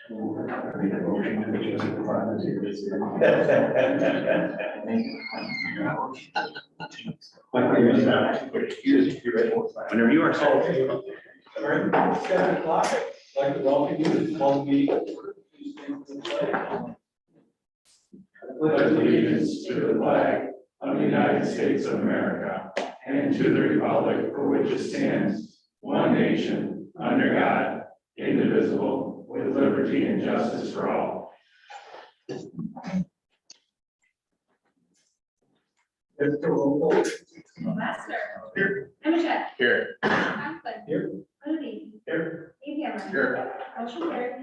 Whenever you are set. All right, 7 o'clock. I'd like to welcome you to the small meeting. Pledge allegiance to the flag of the United States of America and to the republic for which it stands, one nation, under God, indivisible, with liberty and justice for all. Master. Here. Emmerich. Here. Conklin. Here. Moody. Here. Avion. Here. Motion carried.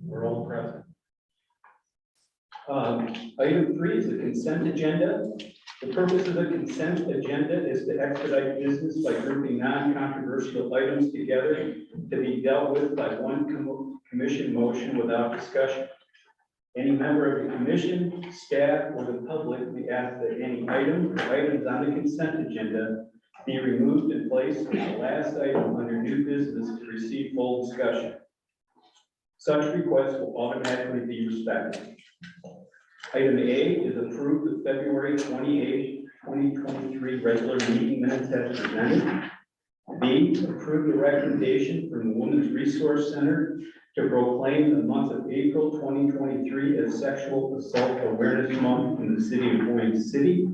We're all present. Item 3 is the consent agenda. The purpose of the consent agenda is to expedite business by grouping non-controversial items together to be dealt with by one commission motion without discussion. Any member of the commission, staff, or the public may ask that any item or items on the consent agenda be removed and placed as the last item under new business to receive full discussion. Such requests will automatically be respected. Item A is approve the February 28, 2023 regular meeting minutes as presented. B, approve the recommendation from the Women's Resource Center to proclaim the month of April 2023 as Sexual Assault Awareness Month in the city of Boyne City.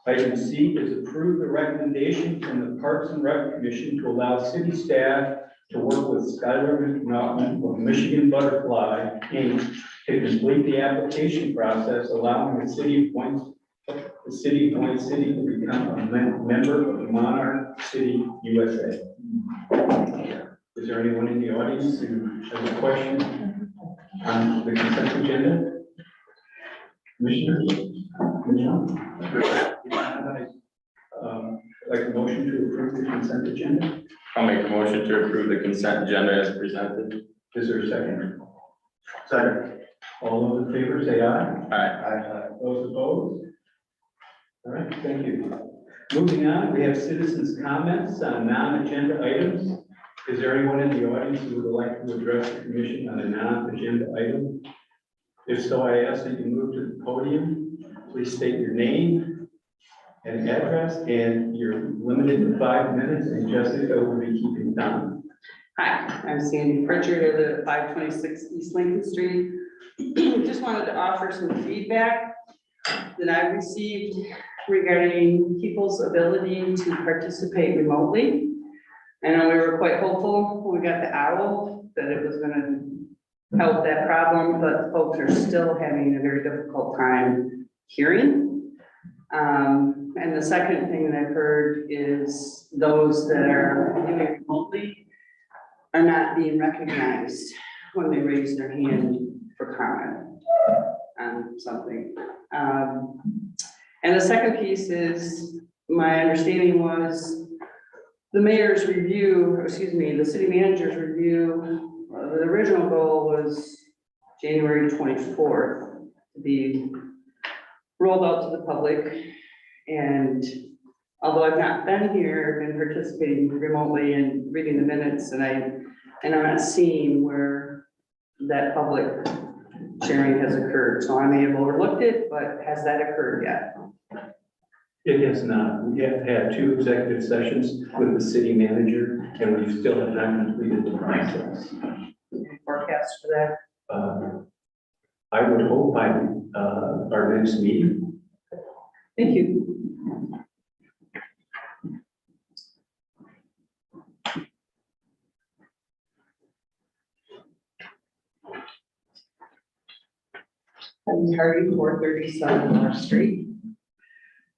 Item C is approve the recommendation from the Parks and Rec Commission to allow city staff to work with Skylar McNaughton of Michigan Butterfly, Inc. to complete the application process, allowing the city of Boyne City to become a member of Monarch City, USA. Is there anyone in the audience who has a question on the consent agenda? Commissioner? Like a motion to approve the consent agenda? I'll make a motion to approve the consent agenda as presented. Is there a second? Second. All those in favor say aye. Aye. Those opposed? All right, thank you. Moving on, we have citizens' comments on non-agenda items. Is there anyone in the audience who would like to address the commission on a non-agenda item? If so, I ask that you move to the podium. Please state your name and address, and you're limited to 5 minutes, and Jessica will be keeping time. Hi, I'm Sandy Pritchard. I live at 526 East Lincoln Street. Just wanted to offer some feedback that I received regarding people's ability to participate remotely. I know we were quite hopeful when we got the owl that it was going to help that problem, but folks are still having a very difficult time hearing. And the second thing that I've heard is those that are doing remotely are not being recognized when they raise their hand for comment on something. And the second piece is, my understanding was the mayor's review, or excuse me, the city manager's review, the original goal was January 24th to be rolled out to the public. And although I've not been here, I've been participating remotely and reading the minutes, and I'm not seeing where that public sharing has occurred. So I may have overlooked it, but has that occurred yet? It has not. We have had 2 executive sessions with the city manager, and we still have not completed the process. Any forecast for that? I would hope by our next meeting. Thank you. I'm Hardy, 437 North Street.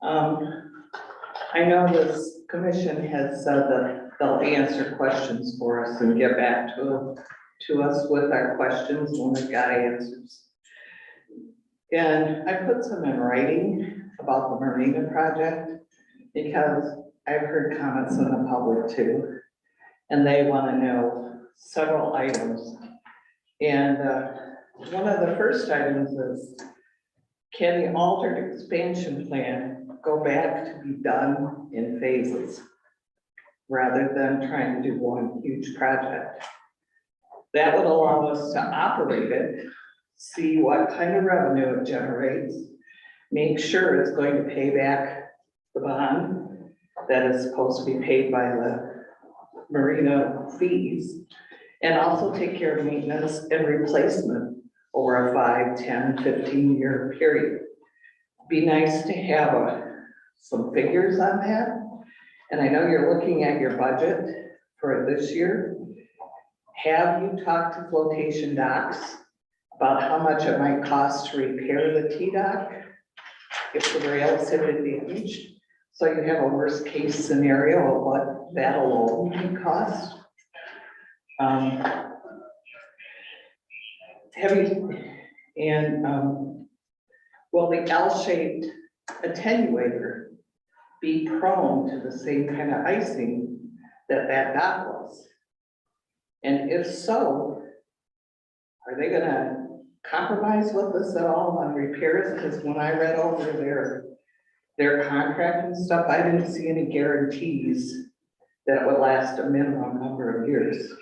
I know this commission has said that they'll answer questions for us and get back to us with our questions when we've got answers. And I put some in writing about the marina project because I've heard comments in the public too, and they want to know several items. And one of the first items is, can the altered expansion plan go back to be done in phases? rather than trying to do one huge project. That would allow us to operate it, see what kind of revenue it generates, make sure it's going to pay back the bond that is supposed to be paid by the marina fees, and also take care of maintenance and replacement over a 5, 10, 15-year period. Be nice to have some figures on that. And I know you're looking at your budget for this year. Have you talked to flotation docks about how much it might cost to repair the T-dock if the rails have been damaged? So you have a worst case scenario of what that alone can cost. Will the L-shaped attenuator be prone to the same kind of icing that dock was? And if so, are they gonna compromise with us at all on repairs? Because when I read over their contract and stuff, I didn't see any guarantees that it would last a minimum number of years.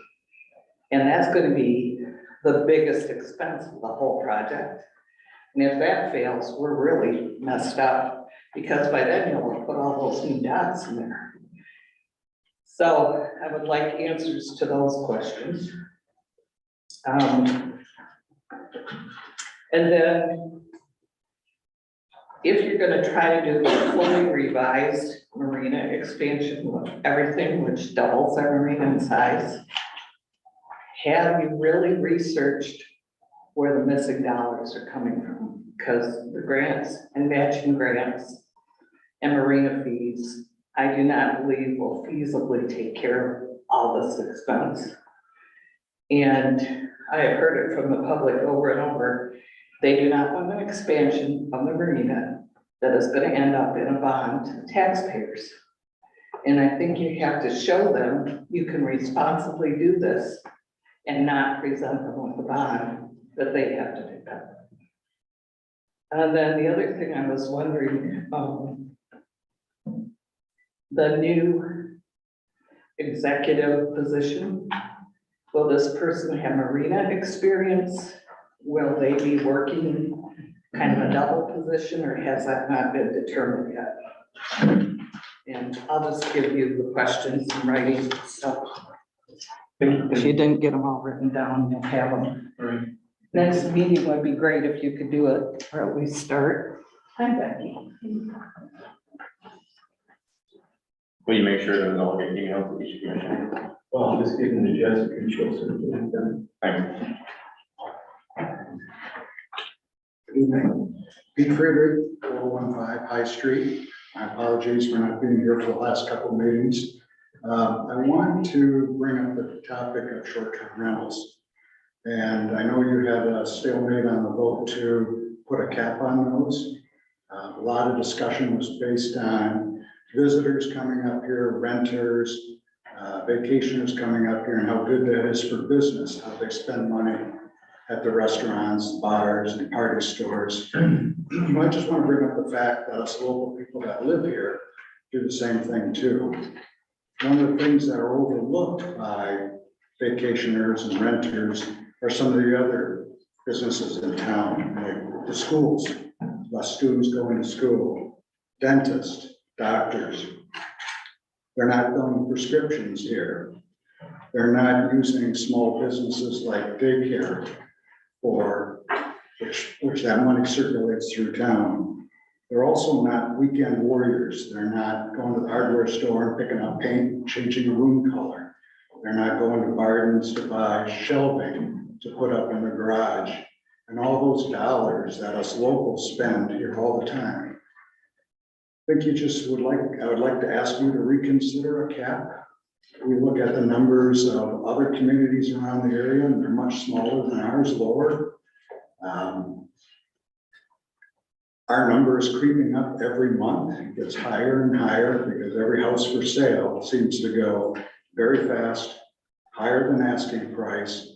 And that's gonna be the biggest expense of the whole project. And if that fails, we're really messed up, because by then you'll put all those new docks in there. So I would like answers to those questions. And then if you're gonna try to do a fully revised marina expansion with everything, which doubles our marina in size, have you really researched where the missing dollars are coming from? Because the grants and matching grants and marina fees, I do not believe will feasibly take care of all this expense. And I have heard it from the public over and over. They do not want an expansion of the marina that is going to end up in a bond to taxpayers. And I think you have to show them you can responsibly do this and not present them with a bond that they have to pick up. And then the other thing I was wondering, the new executive position, will this person have marina experience? Will they be working kind of a double position, or has that not been determined yet? And I'll just give you the questions in writing, so if you didn't get them all written down, you'll have them. Right. Next meeting would be great if you could do it, or at least start. Hi, Becky. Will you make sure there's no email to each commission? Well, I'm just giving the Jessica and she'll send it to them. Thanks. Good evening. Pete Friedrich, 415 High Street. My apologies for not being here for the last couple of meetings. I want to bring up the topic of short-term rentals. And I know you had a stalemate on the vote to put a cap on those. A lot of discussion was based on visitors coming up here, renters, vacationers coming up here, and how good that is for business, how they spend money at the restaurants, bars, and party stores. I just want to bring up the fact that us local people that live here do the same thing too. One of the things that are overlooked by vacationers and renters are some of the other businesses in town, like the schools, less students going to school, dentists, doctors. They're not filling prescriptions here. They're not using small businesses like daycare for which that money circulates through town. They're also not weekend warriors. They're not going to the hardware store and picking up paint, changing a room color. They're not going to Barden's to buy shelving to put up in the garage. And all those dollars that us locals spend here all the time. I think I would like to ask you to reconsider a cap. We look at the numbers of other communities around the area, and they're much smaller than ours, lower. Our number is creeping up every month. It gets higher and higher because every house for sale seems to go very fast, higher than asking price,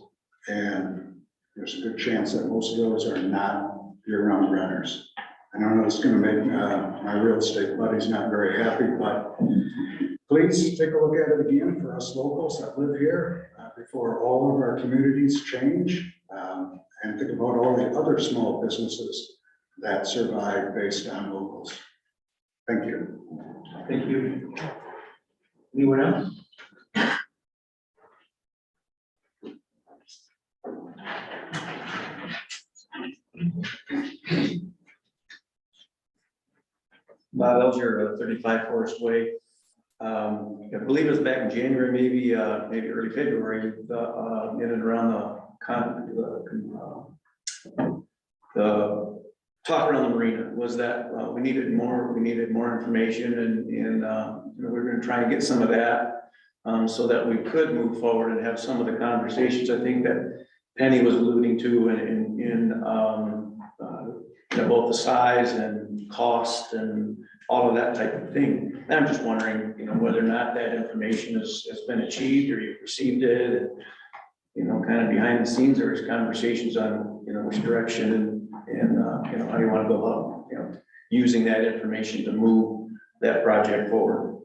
and there's a good chance that most of those are not year-round renters. I know it's gonna make, my real estate buddies not very happy, but please take a look at it again for us locals that live here, before all of our communities change. And think about all the other small businesses that survive based on locals. Thank you. Thank you. Anyone else? Bob Elger, 35 Forest Way. I believe it was back in January, maybe early February, in and around the talk around the marina was that we needed more information and we we're going to try and get some of that so that we could move forward and have some of the conversations I think that Penny was alluding to in both the size and cost and all of that type of thing. And I'm just wondering, whether or not that information has been achieved or you've received it, and, kind of behind the scenes, there's conversations on, which direction and how you want to go about, using that information to move that project forward.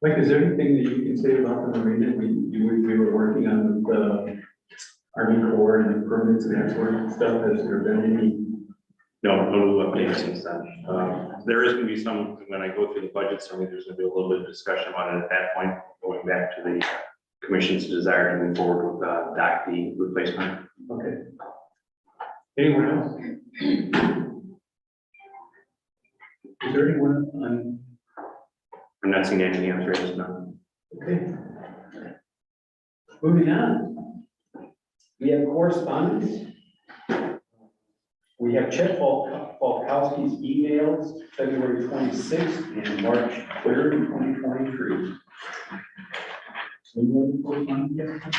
Mike, is there anything that you can say about the marina? We were working on the Army Corps and the permits and that sort of stuff. Has there been any? No new updates since then. There is gonna be some, when I go through the budget summary, there's gonna be a little bit of discussion on it at that point, going back to the commission's desire to move forward with Dock D replacement. Okay. Anyone else? Is there anyone on? I'm not seeing anything else right now. Okay. Moving on. We have correspondence. We have Chet Falkowski's emails, February 26th and March 3rd, 2023. Anyone correspondence yet?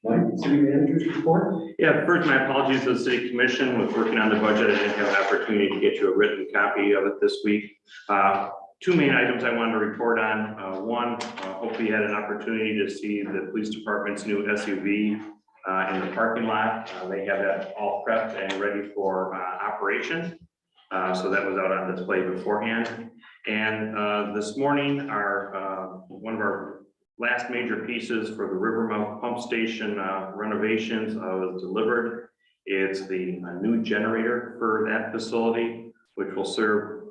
Mike, city manager's report? Yeah, first, my apologies to the city commission with working on the budget. I didn't have an opportunity to get you a written copy of it this week. Two main items I wanted to report on. One, hopefully you had an opportunity to see the police department's new SUV in the parking lot. They have that all prepped and ready for operation. So that was out on display beforehand. And this morning, one of our last major pieces for the Rivermouth Pump Station renovations was delivered. It's the new generator for that facility, which will serve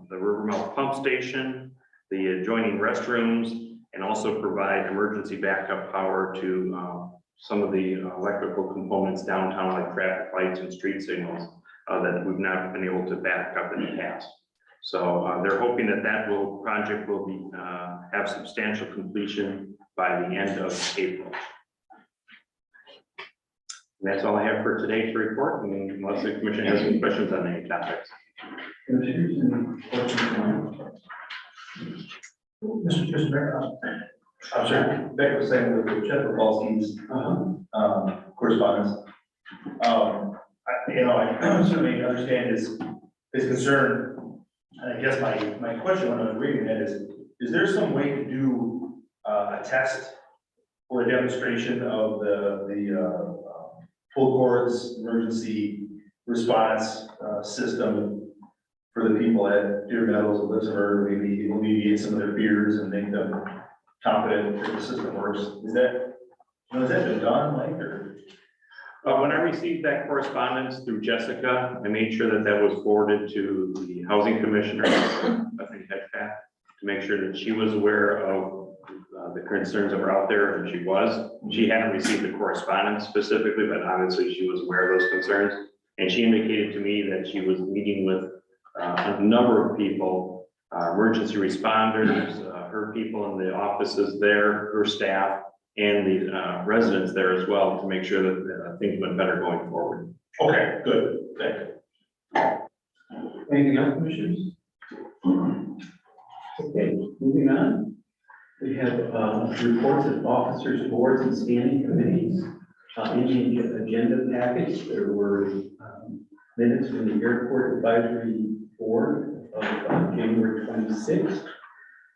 the Rivermouth Pump Station, the adjoining restrooms, and also provide emergency backup power to some of the electrical components downtown, like traffic lights and street signals that we've not been able to back up in the past. So they're hoping that project will be have substantial completion by the end of April. And that's all I have for today to report, and unless the commission has any questions on any topics. Mr. Mayor, I'm sorry, Beck was saying with Chet Paulson's correspondence. I certainly understand his concern. And I guess my question when I was reading that is there some way to do a test or a demonstration of the full cords emergency response system for the people at Deer Meadows and Lismer, maybe alleviate some of their fears and make them confident that the system works? Is that been done, Mike, or? When I received that correspondence through Jessica, I made sure that was forwarded to the housing commissioner, I think HEDFAT, to make sure that she was aware of the concerns that were out there, and she was. She hadn't received the correspondence specifically, but obviously she was aware of those concerns. And she indicated to me that she was meeting with a number of people, emergency responders, her people in the offices there, her staff, and the residents there as well, to make sure that things went better going forward. Okay, good, thank you. Anything else, commissioners? Okay, moving on. We have reports of officers, boards, and standing committees. In the agenda package, there were minutes from the Airport Advisory Board of January 26th,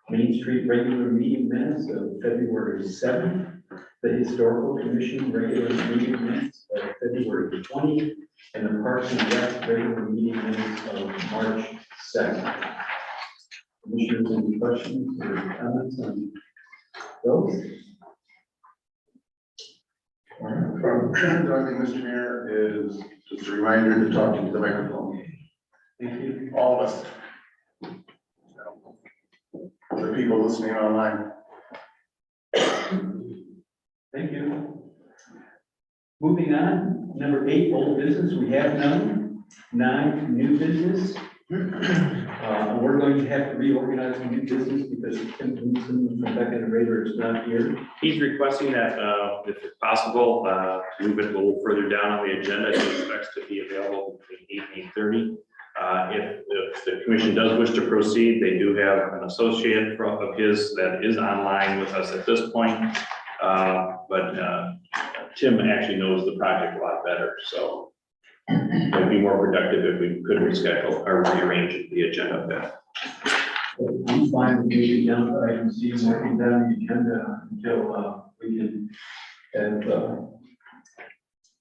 Main Street regular meeting minutes of February 7th, the Historical Commission regular meeting minutes of February 20th, and the Parks and Rec regular meeting minutes of March 2nd. Commissioners, any questions or comments on those? From Mr. Mayor, is just a reminder to talk into the microphone. Thank you. All of us. The people listening online. Thank you. Moving on, number 8, old business, we have none. 9, new business. We're going to have to reorganize the new business because Tim Knudsen from Beck and Raider is not here. He's requesting that, if it's possible, move it a little further down on the agenda. He expects to be available between 8 and 8:30. If the commission does wish to proceed, they do have an associate of his that is online with us at this point. But Tim actually knows the project a lot better, so it'd be more productive if we could reschedule or rearrange the agenda a bit. I'm fine with moving down to item C, working down the agenda until we can have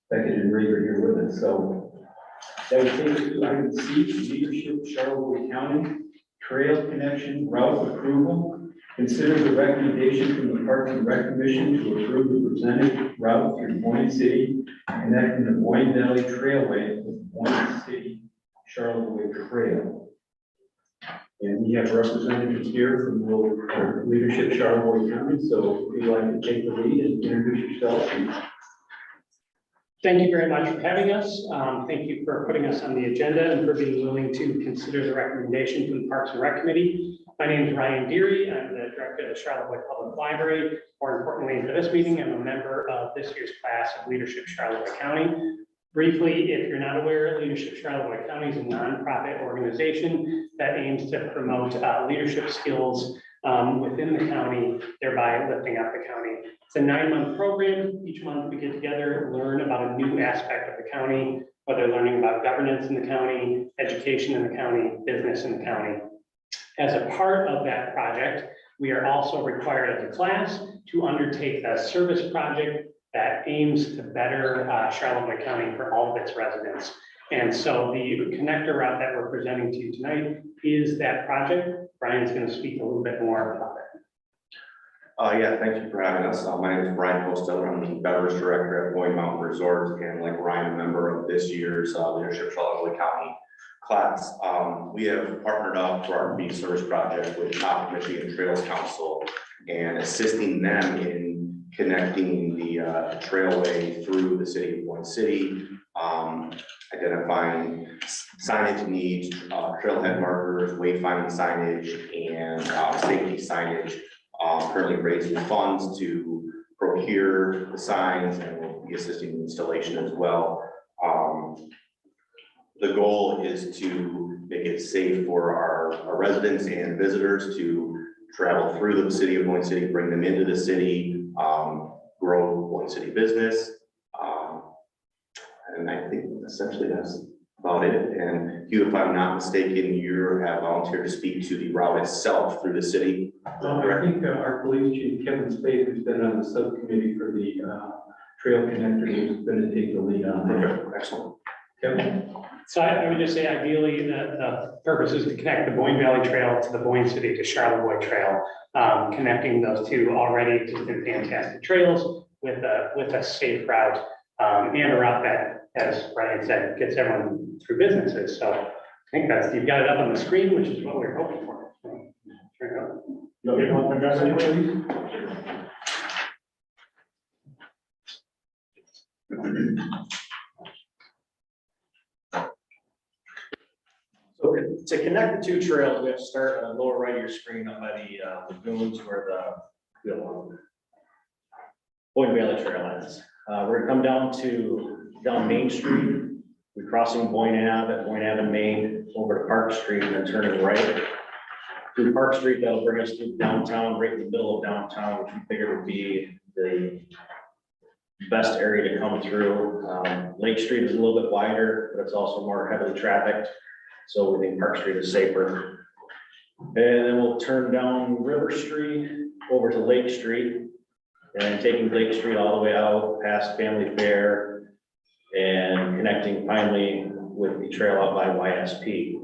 Beckett and Raider here with us. So that would take us to item C, leadership Charlevoix County, trail connection route approval. Consider the recommendation from the Parks and Rec Commission to approve the presented route through Boyne City, connecting the Boyne Valley Trailway with Boyne City Charlevoix Trail. And we have representatives here from the leadership Charlevoix County, so if you'd like to take the lead and introduce yourself. Thank you very much for having us. Thank you for putting us on the agenda and for being willing to consider the recommendation from the Parks and Rec Committee. My name is Ryan Deary. I'm the director of the Charlevoix Public Library. More importantly, for this meeting, I'm a member of this year's class of Leadership Charlevoix County. Briefly, if you're not aware, Leadership Charlevoix County is a nonprofit organization that aims to promote leadership skills within the county, thereby lifting up the county. It's a 9-month program. Each month we get together, learn about a new aspect of the county, whether learning about governance in the county, education in the county, business in the county. As a part of that project, we are also required as a class to undertake a service project that aims to better Charlevoix County for all of its residents. And so the connector route that we're presenting to you tonight is that project. Brian's going to speak a little bit more about it. Yeah, thank you for having us. My name is Brian Costello. I'm the beverage director at Boyne Mountain Resort, and like Ryan, a member of this year's Leadership Charlevoix County class. We have partnered up for our community service project with Top Michigan Trails Council and assisting them in connecting the trailway through the city of Boyne City, identifying signage needs, trailhead markers, wayfinding signage, and safety signage. Currently raising funds to procure the signs, and we'll be assisting in installation as well. The goal is to make it safe for our residents and visitors to travel through the city of Boyne City, bring them into the city, grow Boyne City business. And I think essentially that's about it. And Hugh, if I'm not mistaken, you have volunteered to speak to the route itself through the city. I think our police chief, Kevin Spade, who's been on the subcommittee for the trail connector, is going to take the lead on that. Excellent. Kevin? So I would just say ideally the purpose is to connect the Boyne Valley Trail to the Boyne City to Charlevoix Trail, connecting those two already existing fantastic trails with a safe route and a route that, as Brian said, gets everyone through businesses. So I think you've got it up on the screen, which is what we're hoping for. Okay, want to address anyone, please? So to connect the two trails, we have to start on the lower right of your screen up by the lagoons where the Boyne Valley Trail ends. We're gonna come down Main Street. We're crossing Boyne Ave at Boyne Ave and Main over to Park Street and then turning right through Park Street. That'll bring us to downtown, right in the middle of downtown, which we figured would be the best area to come through. Lake Street is a little bit wider, but it's also more heavily trafficked. So we think Park Street is safer. And then we'll turn down River Street over to Lake Street. and taking Lake Street all the way out past Family Fair and connecting finally with the trail out by YSP.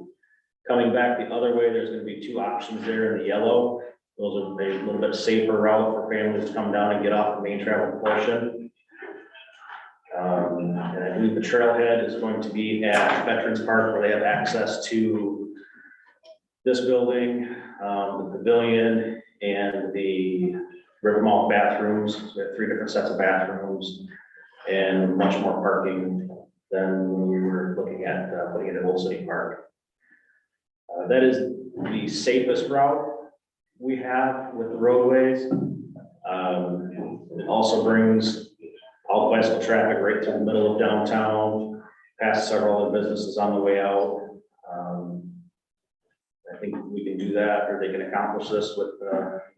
Coming back the other way, there's gonna be two options there in the yellow. Those are a little bit safer route for families to come down and get off the main travel portion. And I believe the trailhead is going to be at Veterans Park where they have access to this building, the pavilion and the Rivermount bathrooms. So we have 3 different sets of bathrooms and much more parking than when we were looking at putting it at Old City Park. That is the safest route we have with the roadways. It also brings all bicycle traffic right through the middle of downtown, past several other businesses on the way out. I think we can do that, or they can accomplish this with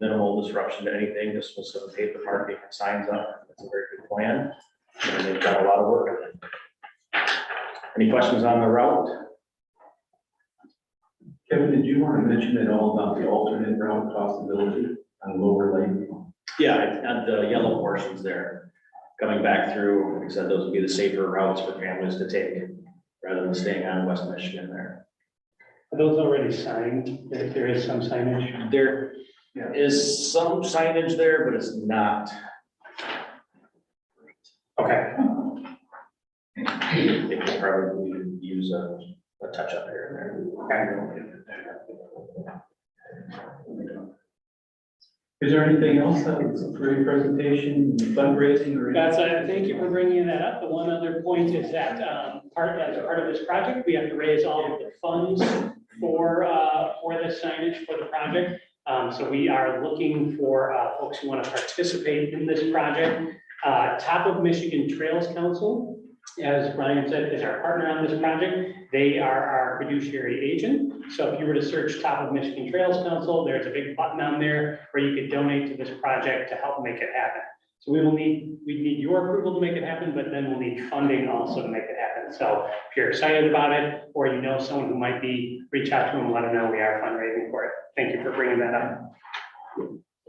minimal disruption to anything, just with some paper marking and signs up. That's a very good plan, and they've got a lot of work on it. Any questions on the route? Kevin, did you want to mention at all about the alternate route possibility on Lower Lake? Yeah, on the yellow portions there, coming back through, like I said, those would be the safer routes for families to take, rather than staying on West Michigan there. Are those already signed? There is some signage? There is some signage there, but it's not. Okay. They could probably use a touch up here and there. Is there anything else for your presentation, fundraising or? That's, thank you for bringing that up. The one other point is that, as part of this project, we have to raise all of the funds for the signage for the project. So we are looking for, folks who want to participate in this project. Top of Michigan Trails Council, as Brian said, is our partner on this project. They are our fiduciary agent. So if you were to search Top of Michigan Trails Council, there's a big button on there where you could donate to this project to help make it happen. So we need your approval to make it happen, but then we'll need funding also to make it happen. So if you're excited about it, or you know someone who might be, reach out to them and let them know we are fundraising for it. Thank you for bringing that up.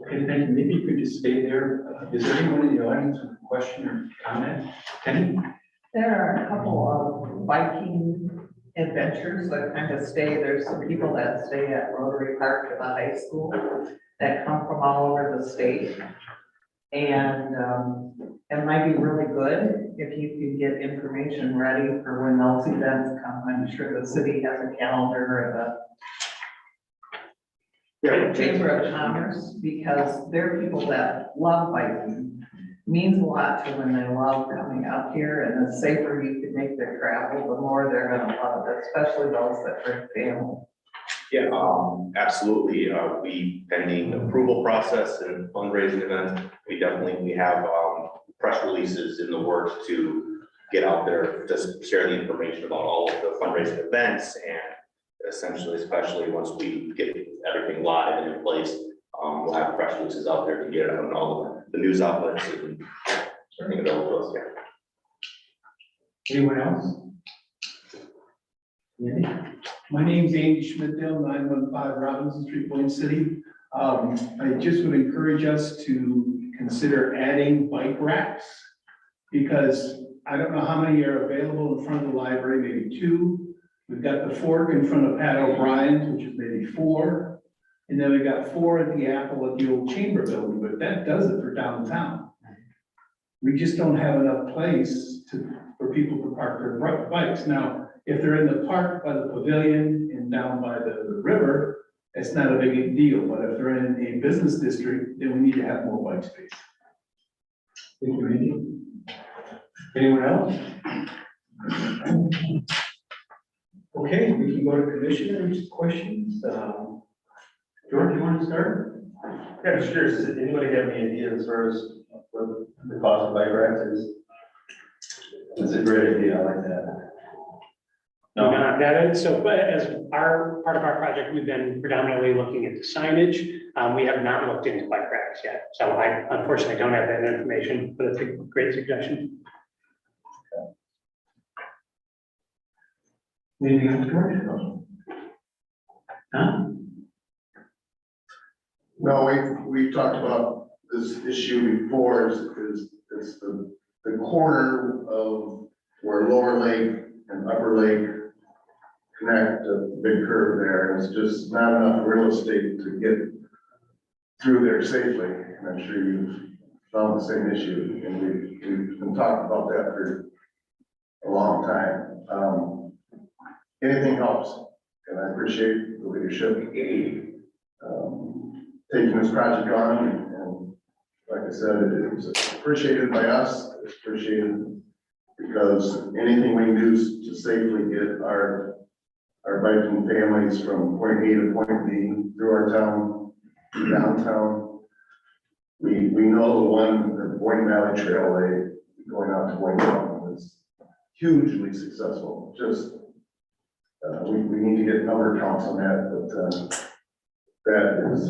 Okay, thank you. Maybe you could just stay there. Is there anyone in the audience with a question or comment? Kenny? There are a couple of biking adventures that kind of stay, there's some people that stay at Rotary Park at the high school that come from all over the state. And it might be really good if you could get information ready for when those events come. I'm sure the city has a calendar or the Chamber of Commerce, because they're people that love biking. Means a lot to when they love coming up here, and the safer you can make their travel, the more they're gonna love it, especially those that bring family. Yeah, absolutely. We pending approval process and fundraising events, we have press releases in the works to get out there, just share the information about all of the fundraising events, and essentially, especially once we get everything live and in place, we'll have press releases out there to get it out on all the news outlets and everything available to us. Yeah. Anyone else? Andy? My name's Andy Schmidtdale, 915 Robinson Street, Boyne City. I just would encourage us to consider adding bike racks, because I don't know how many are available in front of the library, maybe 2. We've got the Fork in front of Pat O'Brien's, which is maybe 4. And then we got 4 at the Apple at the old Chamber building, but that does it for downtown. We just don't have enough place for people to park their bikes. Now, if they're in the park by the pavilion and down by the river, it's not a big deal. But if they're in a business district, then we need to have more bike space. Thank you, Andy. Anyone else? Okay, we can go to commissioners' questions. George, you want to start? Yeah, I'm just curious, does anybody have any idea as far as what the cost of bike racks is? That's a great idea, I like that. No, that is, so, but as part of our project, we've been predominantly looking at the signage. We have not looked into bike racks yet. So I unfortunately don't have that information, but it's a great suggestion. Anything else, George? Huh? No, we talked about this issue before is the corner of where Lower Lake and Upper Lake connect, the big curve there, and it's just not enough real estate to get through there safely, and I'm sure you've found the same issue, and we've been talking about that for a long time. Anything helps, and I appreciate the leadership, taking this project on, and like I said, it was appreciated by us, it's appreciated because anything we can do to safely get our biking families from point A to point B through our town, downtown. We know the one, the Boyne Valley Trailway going out to Boyne Mountain is hugely successful. Just, we need to get number counts on that, but that is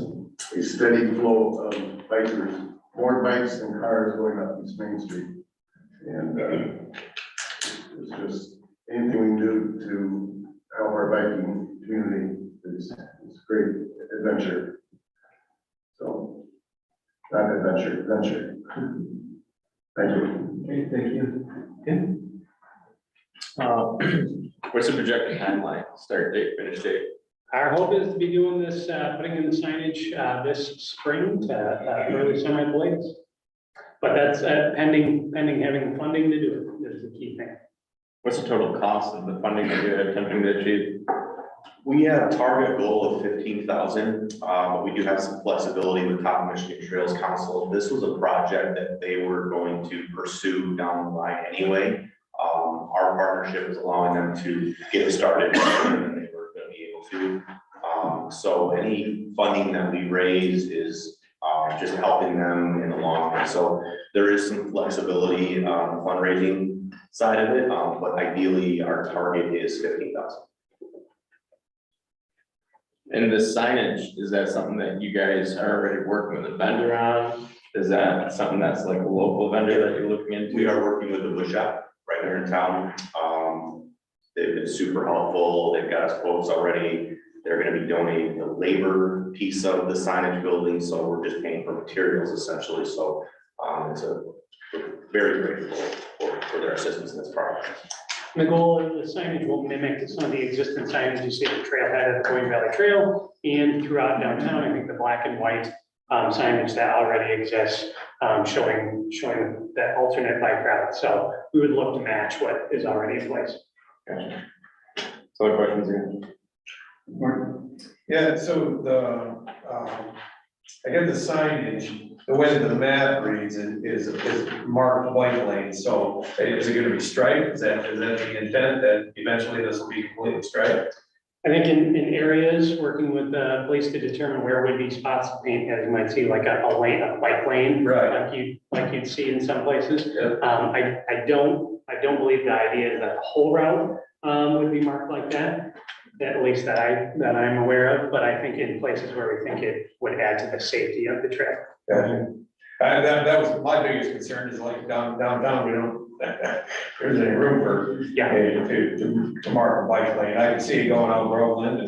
a steady flow of bikers, more bikes than cars going up East Main Street. And it's just anything we can do to help our biking community is a great adventure. So, not adventure, adventure. Thank you. Okay, thank you. What's the projected timeline, start date, finish date? Our hope is to be doing this, putting in the signage, this spring to early summer at the latest. But that's pending having the funding to do it, is the key thing. What's the total cost of the funding that you're attempting to achieve? We have a target goal of 15,000, but we do have some flexibility with Top Michigan Trails Council. This was a project that they were going to pursue down the line anyway. Our partnership is allowing them to get it started sooner than they were going to be able to. So any funding that we raise is just helping them in the long run. So there is some flexibility on the fundraising side of it, but ideally our target is 15,000. And the signage, is that something that you guys are already working with a vendor on? Is that something that's like a local vendor that you're looking into? We are working with the wood shop right here in town. They've been super helpful. They've got us quotes already. They're going to be donating the labor piece of the signage building. So we're just paying for materials essentially. So it's a very grateful for their assistance in this project. The goal of the signage will mimic some of the existing signage you see at the trailhead of the Boyne Valley Trail and throughout downtown. I think the black and white signage that already exists, showing that alternate bike route. So we would look to match what is already in place. Gotcha. So what questions again? Yeah, so I get the signage, the way that the map reads is marked bike lane, so is it gonna be striped? Is that the intent that eventually this will be completely striped? I think in areas, working with the police to determine where would be spots to paint, as you might see, like a lane, a bike lane. Right. Like you'd see in some places. Yeah. I don't believe the idea is that the whole route would be marked like that. At least that I'm aware of, but I think in places where we think it would add to the safety of the trail. Gotcha. That was my biggest concern is like downtown, we don't, there's any room for, to mark a bike lane. I can see it going out Groveland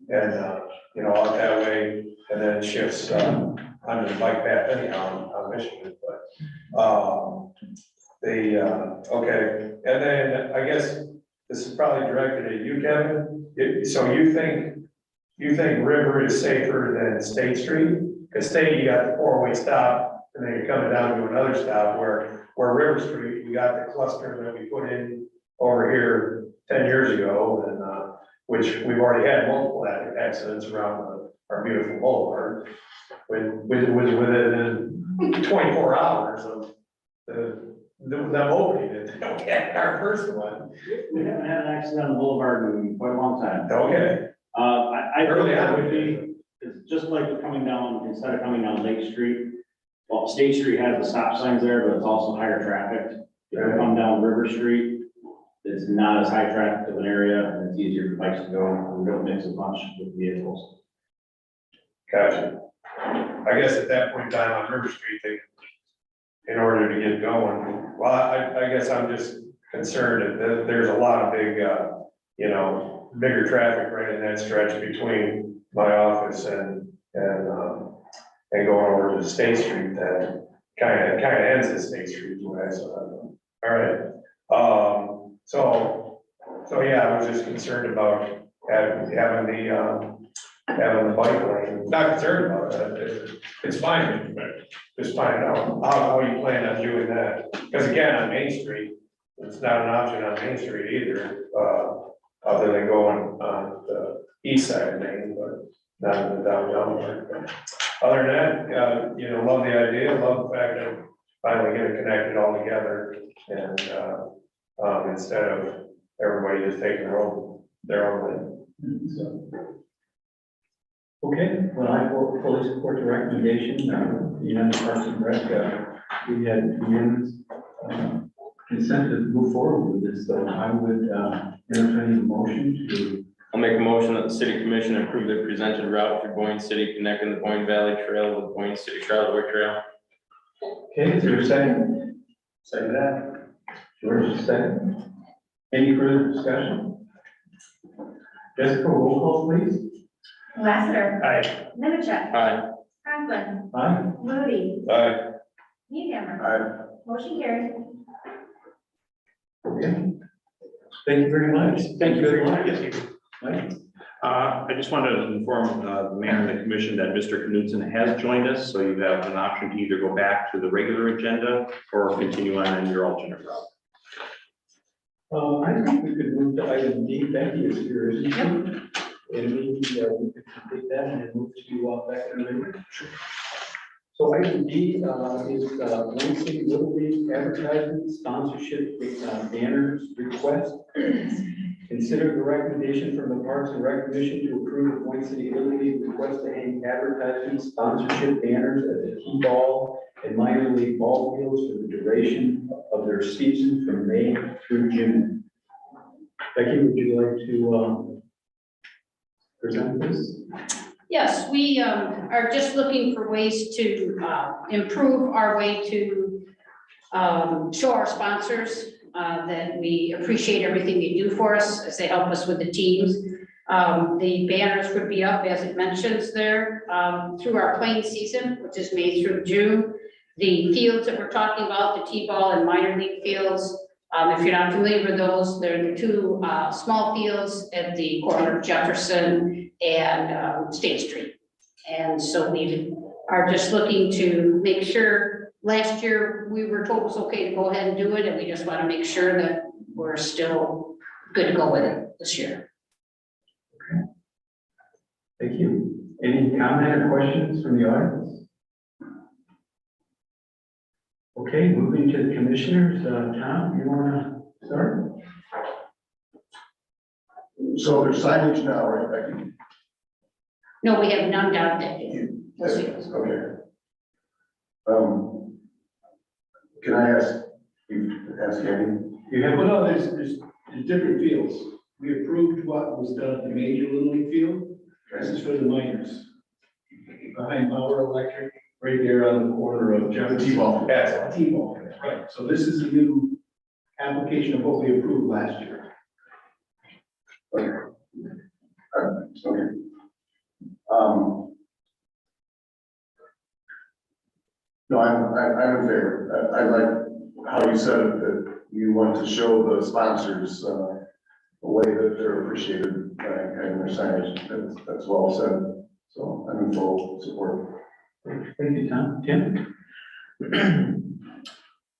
and out that way, and then it shifts, onto the bike path anyhow on Michigan, but, okay. And then I guess this is probably directed at you, Kevin. So you think River is safer than State Street? Because State, you got the four-way stop, and then you're coming down to another stop where River Street, we got the cluster that we put in over here 10 years ago, and which we've already had multiple accidents around our beautiful boulevard. Within 24 hours of them opening it, okay, our first one. We haven't had an accident on the boulevard in quite a long time. Okay. I Early think that on. would be, it's just like coming down, instead of coming down Lake Street. Well, State Street has the stop signs there, but it's also higher traffic. If you come down River Street, it's not as high traffic of an area, and it's easier for bikes to go, and we don't mix as much with vehicles. Gotcha. I guess at that point in time on River Street, in order to get going, well, I guess I'm just concerned that there's a lot of big, bigger traffic right in that stretch between my office and and going over to State Street, then kind of ends at State Street, way, so, all right. So yeah, I was just concerned about having the bike lane, not concerned about it, it's fine, but just find out how you plan on doing that. Because again, on Main Street, it's not an option on Main Street either, other than going on the east side of Main, but not in the downtown part. But other than that, love the idea, love the fact that finally getting connected all together, and instead of everybody just taking their own lane. So. Okay, well, I will fully support the recommendation, unanimous Parks and Rec, we had unanimous consent to move forward with this, so I would entertain a motion to. I'll make a motion that the city commission approve the presented route through Boyne City, connecting the Boyne Valley Trail with Boyne City Charlotte Trail. Okay, is there a second? Second that. George, second. Any further discussion? Jessica, roll call, please. Lassiter. Aye. Nemecheck. Aye. Conklin. Aye. Moody. Aye. Needhammer. Aye. Motion carried. Okay. Thank you very much. Thank you very much. Mike? I just wanted to inform the mayor and the commission that Mr. Knudsen has joined us, so you have an option to either go back to the regular agenda or continue on in your alternate route. I think we could move to item D. Becky is here, isn't she? And we could complete that and then move to back to the regular. So item D is Boyne City Little League advertisement sponsorship banners request. Consider the recommendation from the Parks and Rec Commission to approve the Boyne City Little League request to hang advertising sponsorship banners at the T-ball and minor league ball fields for the duration of their season from May through June. Becky, would you like to present this? Yes, we are just looking for ways to improve our way to show our sponsors that we appreciate everything they do for us as they help us with the teams. The banners would be up, as it mentions there, through our playing season, which is May through June. The fields that we're talking about, the T-ball and minor league fields, if you're not familiar with those, they're the two small fields at the corner of Jefferson and State Street. And so we are just looking to make sure, last year we were told it was okay to go ahead and do it, and we just want to make sure that we're still good to go with it this year. Okay. Thank you. Any comment or questions from the audience? Okay, moving to the commissioners. Tom, you want to start? So there's signage now, right, Becky? No, we have none down there. Okay. Can I ask Andy? You have, well, no, there's different fields. We approved what was done at the major Little League field. This is for the minors. Behind Power Electric, right there on the corner of Jefferson. T-ball. Yes, T-ball, right. So this is a new application of what we approved last year. Okay. Okay. No, I'm in favor. I like how you said it, that you want to show the sponsors the way that they're appreciated by having their signage. That's well said. So I'm in full support. Thank you, Tom. Tim?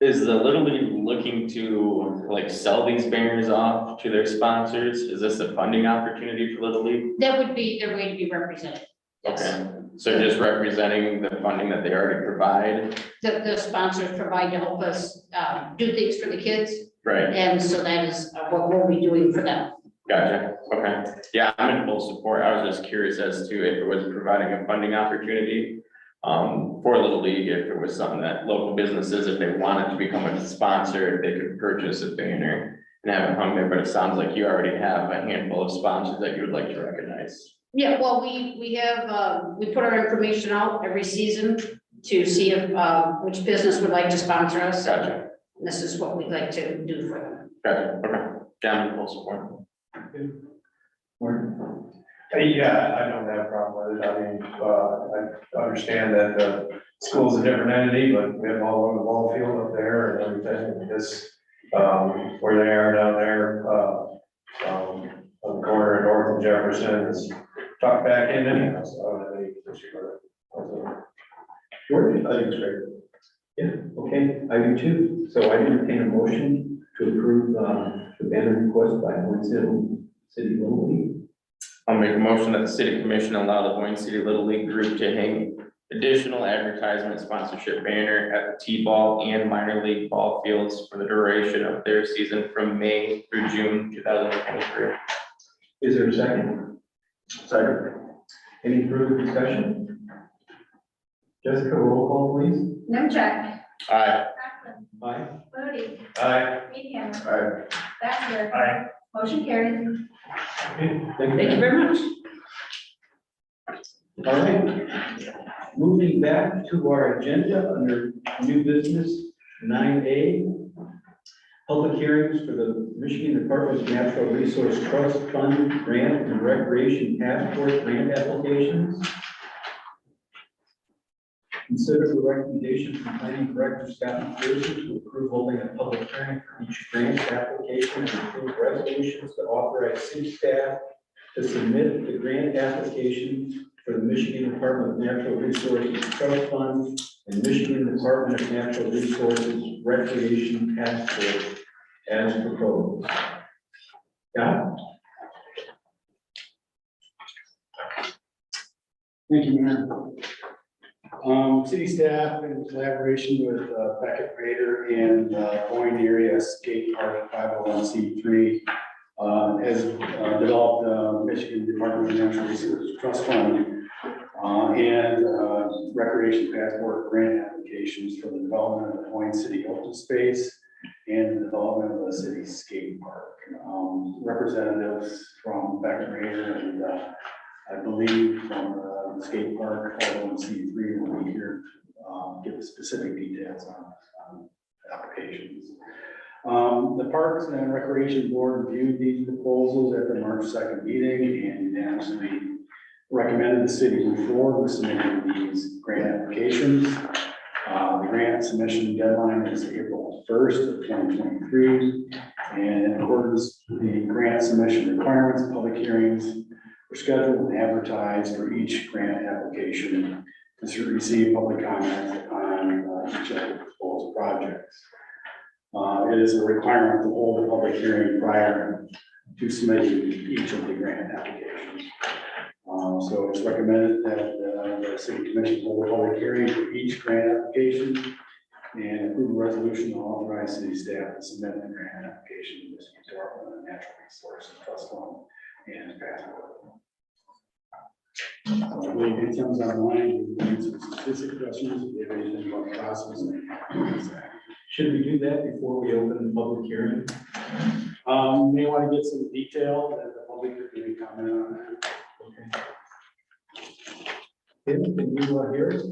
Is the Little League looking to like sell these banners off to their sponsors? Is this a funding opportunity for Little League? That would be their way to be represented. Yes. Okay, so just representing the funding that they already provide, The sponsors provide to help us do things for the kids. right? And so that is what we'll be doing for them. Gotcha, okay. Yeah, I'm in full support. I was just curious as to if it was providing a funding opportunity for Little League, if it was something that local businesses, if they wanted to become a sponsor, if they could purchase a banner and have it hung there, but it sounds like you already have a handful of sponsors that you would like to recognize. Yeah, well, we have, we put our information out every season to see if, which business would like to sponsor us. Gotcha. And this is what we'd like to do for them. Gotcha, okay. Yeah, I'm in full support. Martin? Yeah, I don't have a problem with it. I mean, I understand that the school's a different entity, but we have all over the ball field up there and everything. This, where they are down there, on the corner of North and Jefferson is tucked back in anyhow, so I think it's George? I think it's great. Yeah, okay, I do too. So I entertain a motion to approve, the banner request by Boyne City Little League. I'll make a motion that the city commission allow the Boyne City Little League group to hang additional advertisement sponsorship banner at the T-ball and minor league ball fields for the duration of their season from May through June 2023. Is there a second? Second. Any further discussion? Jessica, roll call please. Nemecheck. Aye. Conklin. Aye. Flutie. Aye. Meehammer. Aye. Lassiter. Aye. Motion carries. Okay, Thank you very much. All right. Moving back to our agenda under new business 9A. Public hearings for the Michigan Department of Natural Resource Trust Fund Grant and Recreation Passport Grant applications. Consider the recommendation from Planning Director Scott McPherson to approve holding a public hearing for each grant application and approve resolutions to authorize city staff to submit the grant application for the Michigan Department of Natural Resources Trust Fund and Michigan Department of Natural Resources Recreation Passport as proposed. Scott? Thank you, Mayor. City staff in collaboration with Beckett Raider and Boyne Area Skate Park 501c3 has developed Michigan Department of Natural Resources Trust Fund and Recreation Passport grant applications for the development of the Boyne City Open Space and the development of the city skate park. Representatives from Beckett Raider and I believe from the skate park 501c3 will be here to give the specific details on applications. The Parks and Recreation Board reviewed these proposals at the March 2nd meeting and unanimously recommended the city move forward with submitting these grant applications. The grant submission deadline is April 1st of 2023. And in accordance with the grant submission requirements, public hearings were scheduled and advertised for each grant application to receive public comment on each of the proposed projects. It is a requirement to hold a public hearing prior to submitting each of the grant applications. So it's recommended that the city commission hold a public hearing for each grant application and approve a resolution to authorize city staff to submit the grant application to the Department of Natural Resources Trust Fund and passport. Any details online, we can answer specific questions, if you have anything about the process. Should we do that before we open the public hearing? May want to get some detail that the public could maybe comment on that. Okay. Tim, can you hear us?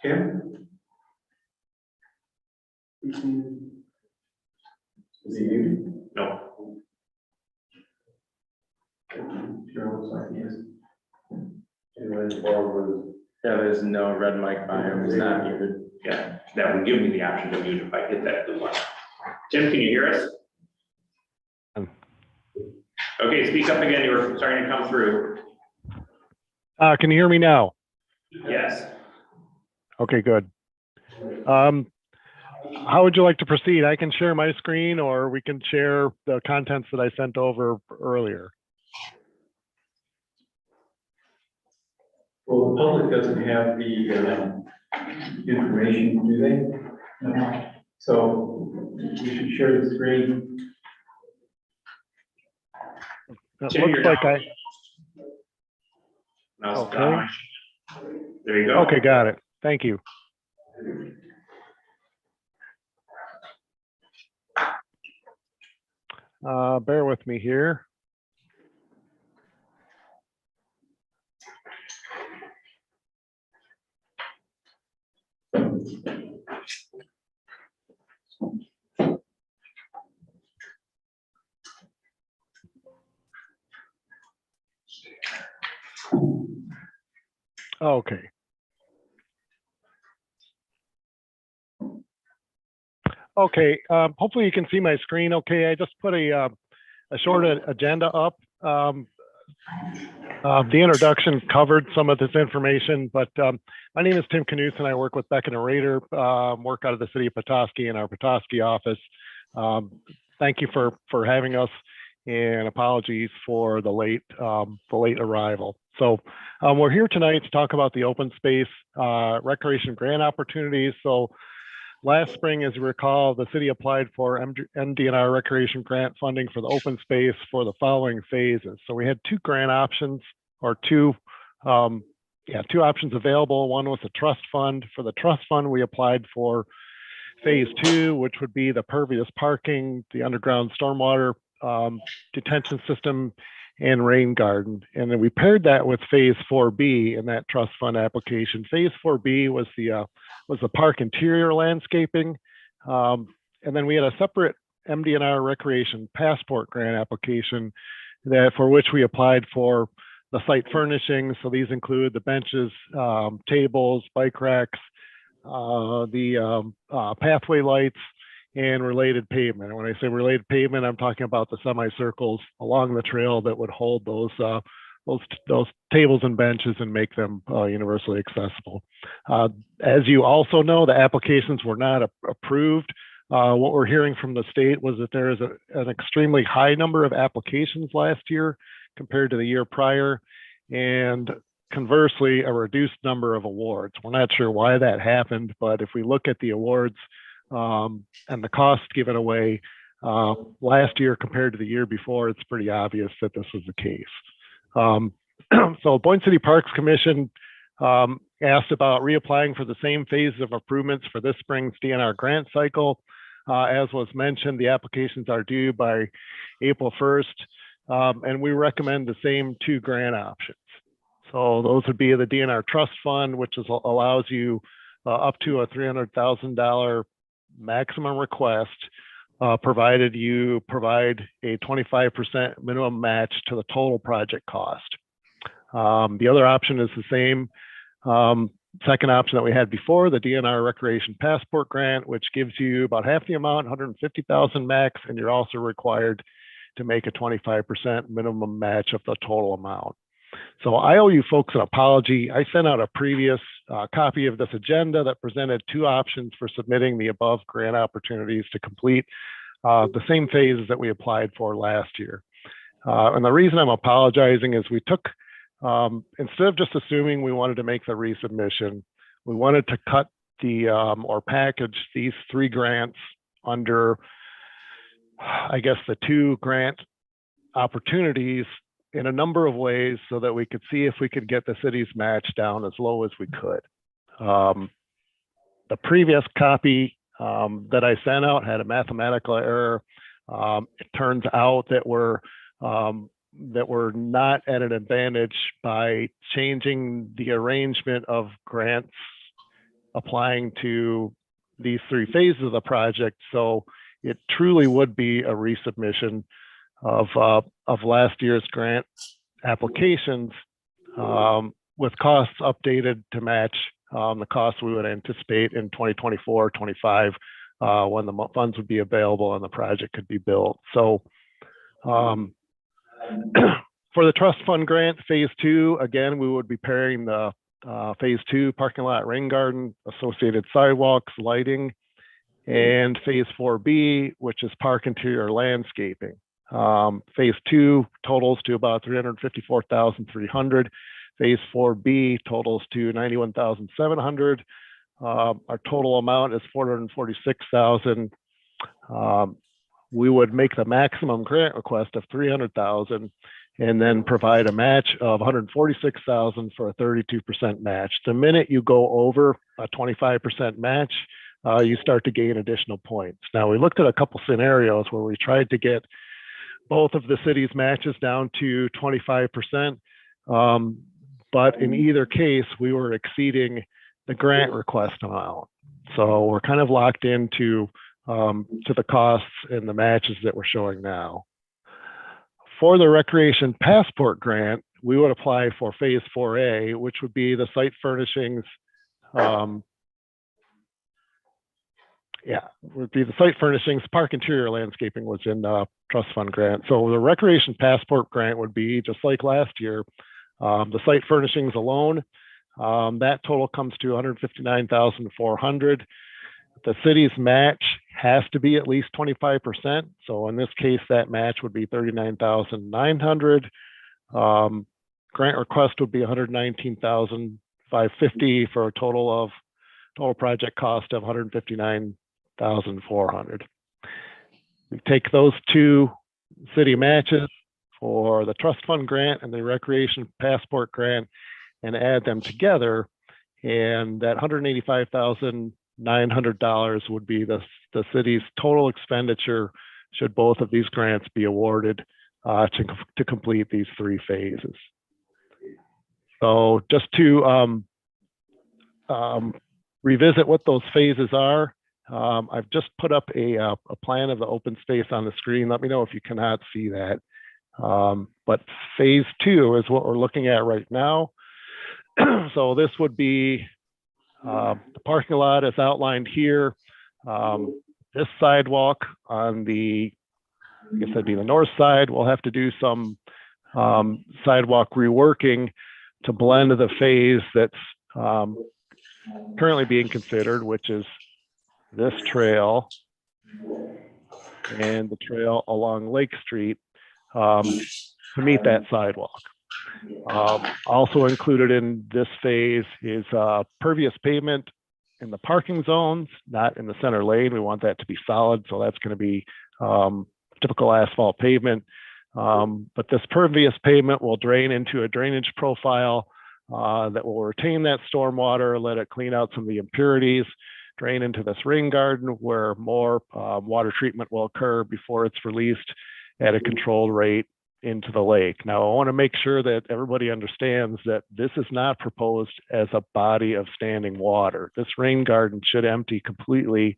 Tim? Is he muted? No. Sure looks like he is. Yeah, there's no red mic by him, he's not muted. Yeah, that would give me the option to mute if I hit that blue one. Tim, can you hear us? Okay, speak up again. You were starting to come through. Can you hear me now? Yes. Okay, good. How would you like to proceed? I can share my screen or we can share the contents that I sent over earlier. Well, the public doesn't have the information, do they? No. So we should share the screen. It looks like I. Now, Okay. there you go. Okay, got it. Thank you. Bear with me here. Okay. Okay, hopefully you can see my screen okay. I just put a short agenda up. The introduction covered some of this information, but my name is Tim Knutson. I work with Beck and Rader, work out of the city of Petoskey in our Petoskey office. Thank you for having us, and apologies for the late arrival. So we're here tonight to talk about the open space recreation grant opportunities. So last spring, as you recall, the city applied for MDNR recreation grant funding for the open space for the following phases. So we had two grant options, or two options available. One was a trust fund. For the trust fund, we applied for phase 2, which would be the pervious parking, the underground stormwater detention system, and rain garden. And then we paired that with phase 4B in that trust fund application. Phase 4B was the park interior landscaping. And then we had a separate MDNR recreation passport grant application for which we applied for the site furnishings. So these include the benches, tables, bike racks, the pathway lights, and related pavement. And when I say related pavement, I'm talking about the semicircles along the trail that would hold those tables and benches and make them universally accessible. As you also know, the applications were not approved. What we're hearing from the state was that there is an extremely high number of applications last year compared to the year prior, and conversely, a reduced number of awards. We're not sure why that happened, but if we look at the awards and the cost given away last year compared to the year before, it's pretty obvious that this was the case. So Boyne City Parks Commission asked about reapplying for the same phases of improvements for this spring's DNR grant cycle. As was mentioned, the applications are due by April 1st, and we recommend the same two grant options. So those would be the DNR Trust Fund, which allows you up to a $300,000 maximum request, provided you provide a 25% minimum match to the total project cost. The other option is the same second option that we had before, the DNR Recreation Passport Grant, which gives you about half the amount, 150,000 max, and you're also required to make a 25% minimum match of the total amount. So I owe you folks an apology. I sent out a previous copy of this agenda that presented two options for submitting the above grant opportunities to complete the same phases that we applied for last year. And the reason I'm apologizing is we took, instead of just assuming we wanted to make the resubmission, we wanted to cut or package these three grants under, I guess, the two grant opportunities in a number of ways so that we could see if we could get the city's match down as low as we could. The previous copy that I sent out had a mathematical error. It turns out that we're not at an advantage by changing the arrangement of grants applying to these three phases of the project. So it truly would be a resubmission of last year's grant applications with costs updated to match the costs we would anticipate in 2024, 25, when the funds would be available and the project could be built. So for the trust fund grant, phase 2, again, we would be pairing the phase 2 parking lot, rain garden, associated sidewalks, lighting, and phase 4B, which is park interior landscaping. Phase 2 totals to about $354,300. Phase 4B totals to $91,700. Our total amount is $446,000. We would make the maximum grant request of $300,000 and then provide a match of $146,000 for a 32% match. The minute you go over a 25% match, you start to gain additional points. Now, we looked at a couple scenarios where we tried to get both of the city's matches down to 25%, but in either case, we were exceeding the grant request amount. So we're kind of locked into to the costs and the matches that we're showing now. For the Recreation Passport Grant, we would apply for phase 4A, which would be the site furnishings. Would be the site furnishings. Park interior landscaping was in trust fund grant. So the recreation passport grant would be just like last year. The site furnishings alone, that total comes to $159,400. The city's match has to be at least 25%. So in this case, that match would be $39,900. Grant request would be $119,550 for a total project cost of $159,400. We take those two city matches for the trust fund grant and the recreation passport grant and add them together, and that $185,900 would be the city's total expenditure should both of these grants be awarded to complete these three phases. So just to revisit what those phases are, I've just put up a plan of the open space on the screen. Let me know if you cannot see that. But phase 2 is what we're looking at right now. So this would be the parking lot as outlined here. This sidewalk on the, I guess that'd be the north side, we'll have to do some sidewalk reworking to blend the phase that's currently being considered, which is this trail and the trail along Lake Street to meet that sidewalk. Also included in this phase is pervious pavement in the parking zones, not in the center lane. We want that to be solid, so that's going to be typical asphalt pavement. But this pervious pavement will drain into a drainage profile that will retain that stormwater, let it clean out some of the impurities, drain into this rain garden where more water treatment will occur before it's released at a controlled rate into the lake. Now, I want to make sure that everybody understands that this is not proposed as a body of standing water. This rain garden should empty completely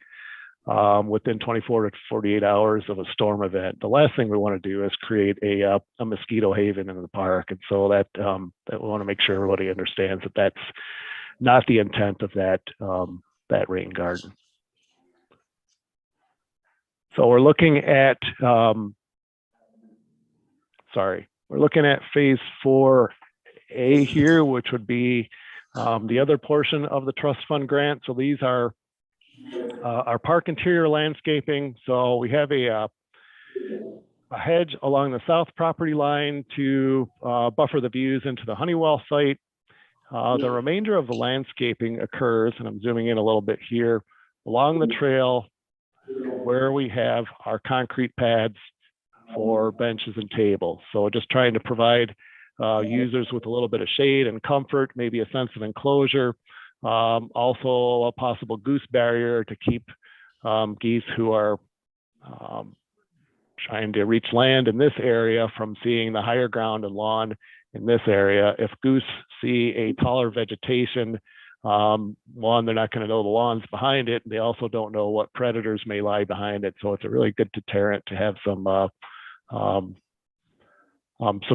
within 24 to 48 hours of a storm event. The last thing we want to do is create a mosquito haven in the park. And so that we want to make sure everybody understands that that's not the intent of that rain garden. So we're looking at, we're looking at phase 4A here, which would be the other portion of the trust fund grant. So these are our park interior landscaping. So we have a hedge along the south property line to buffer the views into the Honeywell site. The remainder of the landscaping occurs, and I'm zooming in a little bit here, along the trail where we have our concrete pads for benches and tables. So just trying to provide users with a little bit of shade and comfort, maybe a sense of enclosure. Also a possible goose barrier to keep geese who are trying to reach land in this area from seeing the higher ground and lawn in this area. If goose see a taller vegetation, one, they're not going to know the lawn's behind it. They also don't know what predators may lie behind it. So it's a really good deterrent to have some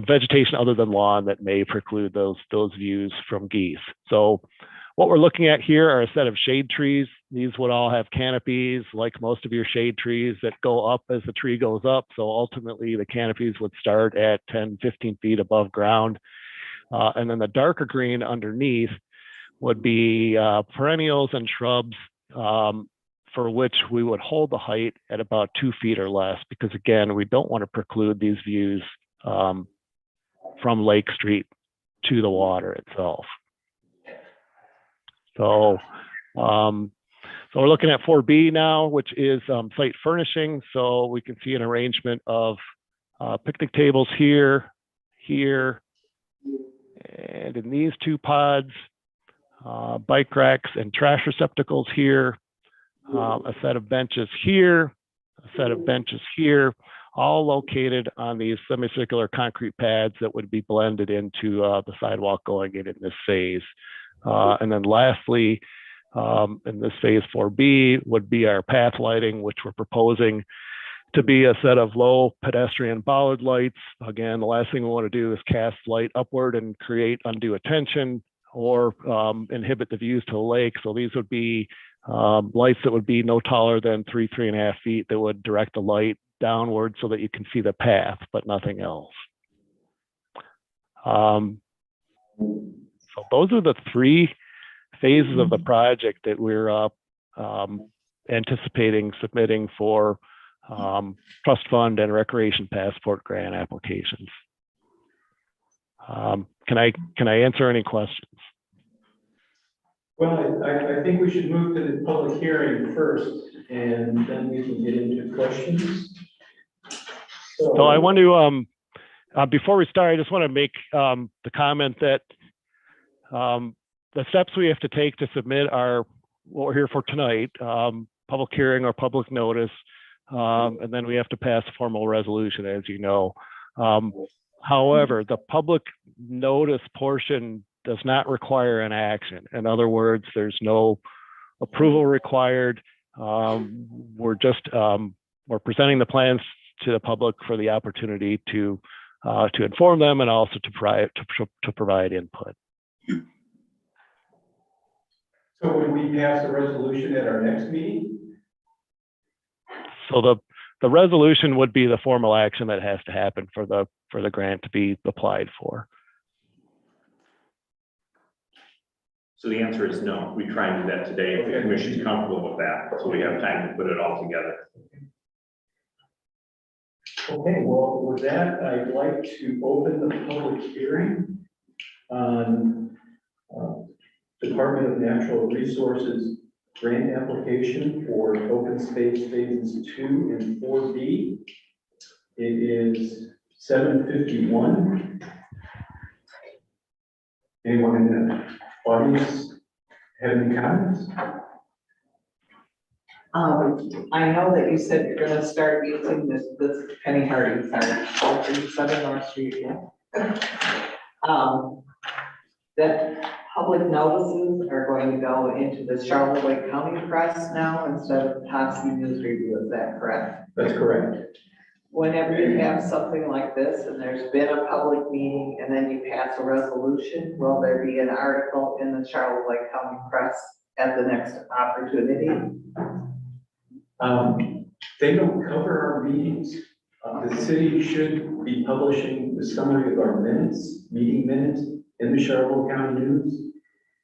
vegetation other than lawn that may preclude those views from geese. So what we're looking at here are a set of shade trees. These would all have canopies like most of your shade trees that go up as the tree goes up. So ultimately the canopies would start at 10, 15 feet above ground. And then the darker green underneath would be perennials and shrubs for which we would hold the height at about 2 feet or less, because again, we don't want to preclude these views from Lake Street to the water itself. So we're looking at 4B now, which is site furnishing. So we can see an arrangement of picnic tables here, and in these two pods, bike racks and trash receptacles here, a set of benches here, a set of benches here, all located on these semicircular concrete pads that would be blended into the sidewalk going in this phase. And then lastly, in this phase 4B would be our path lighting, which we're proposing to be a set of low pedestrian bollard lights. Again, the last thing we want to do is cast light upward and create undue attention or inhibit the views to the lake. So these would be lights that would be no taller than 3.5 feet that would direct the light downward so that you can see the path, but nothing else. So those are the 3 phases of the project that we're anticipating submitting for trust fund and recreation passport grant applications. Can I answer any questions? Well, I think we should move to the public hearing first, and then we can get into questions. So I want to, before we start, I just want to make the comment that the steps we have to take to submit our, what we're here for tonight, public hearing or public notice, and then we have to pass a formal resolution, as you know. However, the public notice portion does not require an action. In other words, there's no approval required. We're just, we're presenting the plans to the public for the opportunity to inform them and also to provide input. So would we pass a resolution at our next meeting? So the resolution would be the formal action that has to happen for the grant to be applied for. So the answer is no. We try and do that today if the commission's comfortable with that, so we have time to put it all together. Okay, well, with that, I'd like to open the public hearing on Department of Natural Resources grant application for open space phases 2 and 4B. It is 7:51. Anyone in the audience have any comments? I know that you said you're gonna start using this Penny Hardy, sorry, 7 North Street, yeah. That public notices are going to go into the Charlotte Lake County Press now instead of Petoskey News Review, is that correct? That's correct. Whenever you have something like this and there's been a public meeting and then you pass a resolution, will there be an article in the Charlotte Lake County Press at the next opportunity? They don't cover our meetings. The city should be publishing the summary of our minutes, meeting minutes in the Charlotte County News.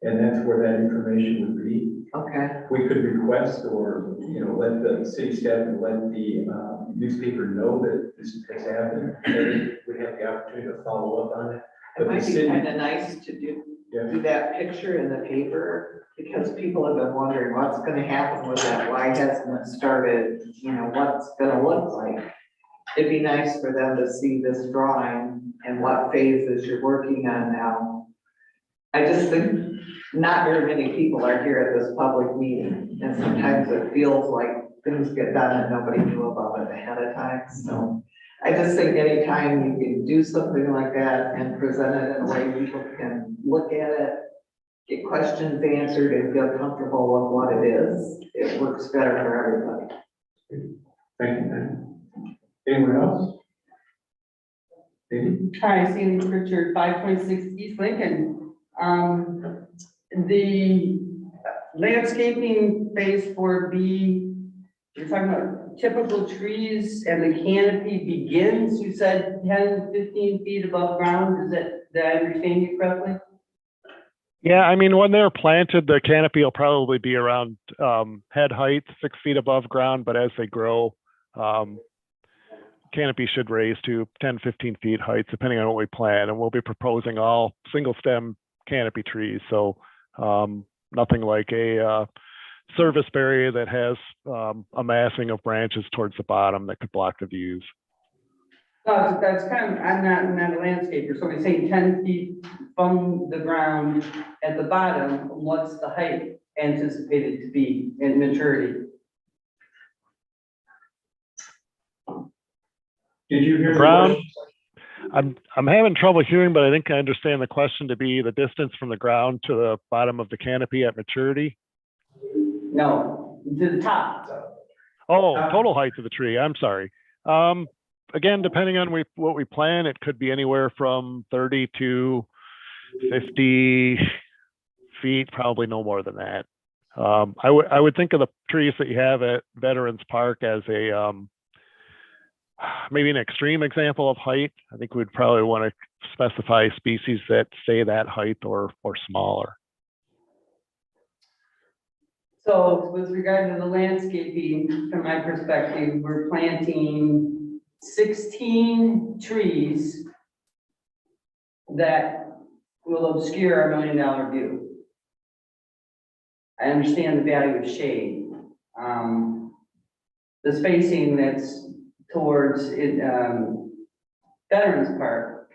And that's where that information would be. Okay. We could request or, let the city staff and let the newspaper know that this has happened. And we have the opportunity to follow up on it. It But might the be city, kind of nice to do that picture in the paper, because people have been wondering what's gonna happen with that, why hasn't it started, what's it gonna look like. It'd be nice for them to see this drawing and what phases you're working on now. I just think not very many people are here at this public meeting, and sometimes it feels like things get done and nobody knew about it ahead of time, so. I just think anytime you can do something like that and present it in a way people can look at it, get questions answered and feel comfortable with what it is, it works better for everybody. thank you, man. Anyone else? Amy? Hi, Sandy Pritchard, 526 East Lincoln. The landscaping phase 4B, you're talking about typical trees and the canopy begins, you said 10, 15 feet above ground. Did I understand you correctly? Yeah, I mean, when they're planted, the canopy will probably be around head height, 6 feet above ground, but as they grow, canopy should raise to 10, 15 feet height, depending on what we plant. And we'll be proposing all single stem canopy trees. So nothing like a service area that has a massing of branches towards the bottom that could block the views. No, that's kind of, I'm not a landscaper, so we say 10 feet from the ground at the bottom, what's the height anticipated to be in maturity? Did you hear the Ground? question? I'm having trouble hearing, but I think I understand the question to be the distance from the ground to the bottom of the canopy at maturity. No, to the top. Oh, total height of the tree, I'm sorry. Again, depending on what we plan, it could be anywhere from 30 to 50 feet, probably no more than that. I would think of the trees that you have at Veterans Park as a maybe an extreme example of height. I think we'd probably want to specify species that stay that height or smaller. So with regard to the landscaping, from my perspective, we're planting 16 trees that will obscure our $1 million view. I understand the value of shade. The spacing that's towards it, Veterans Park,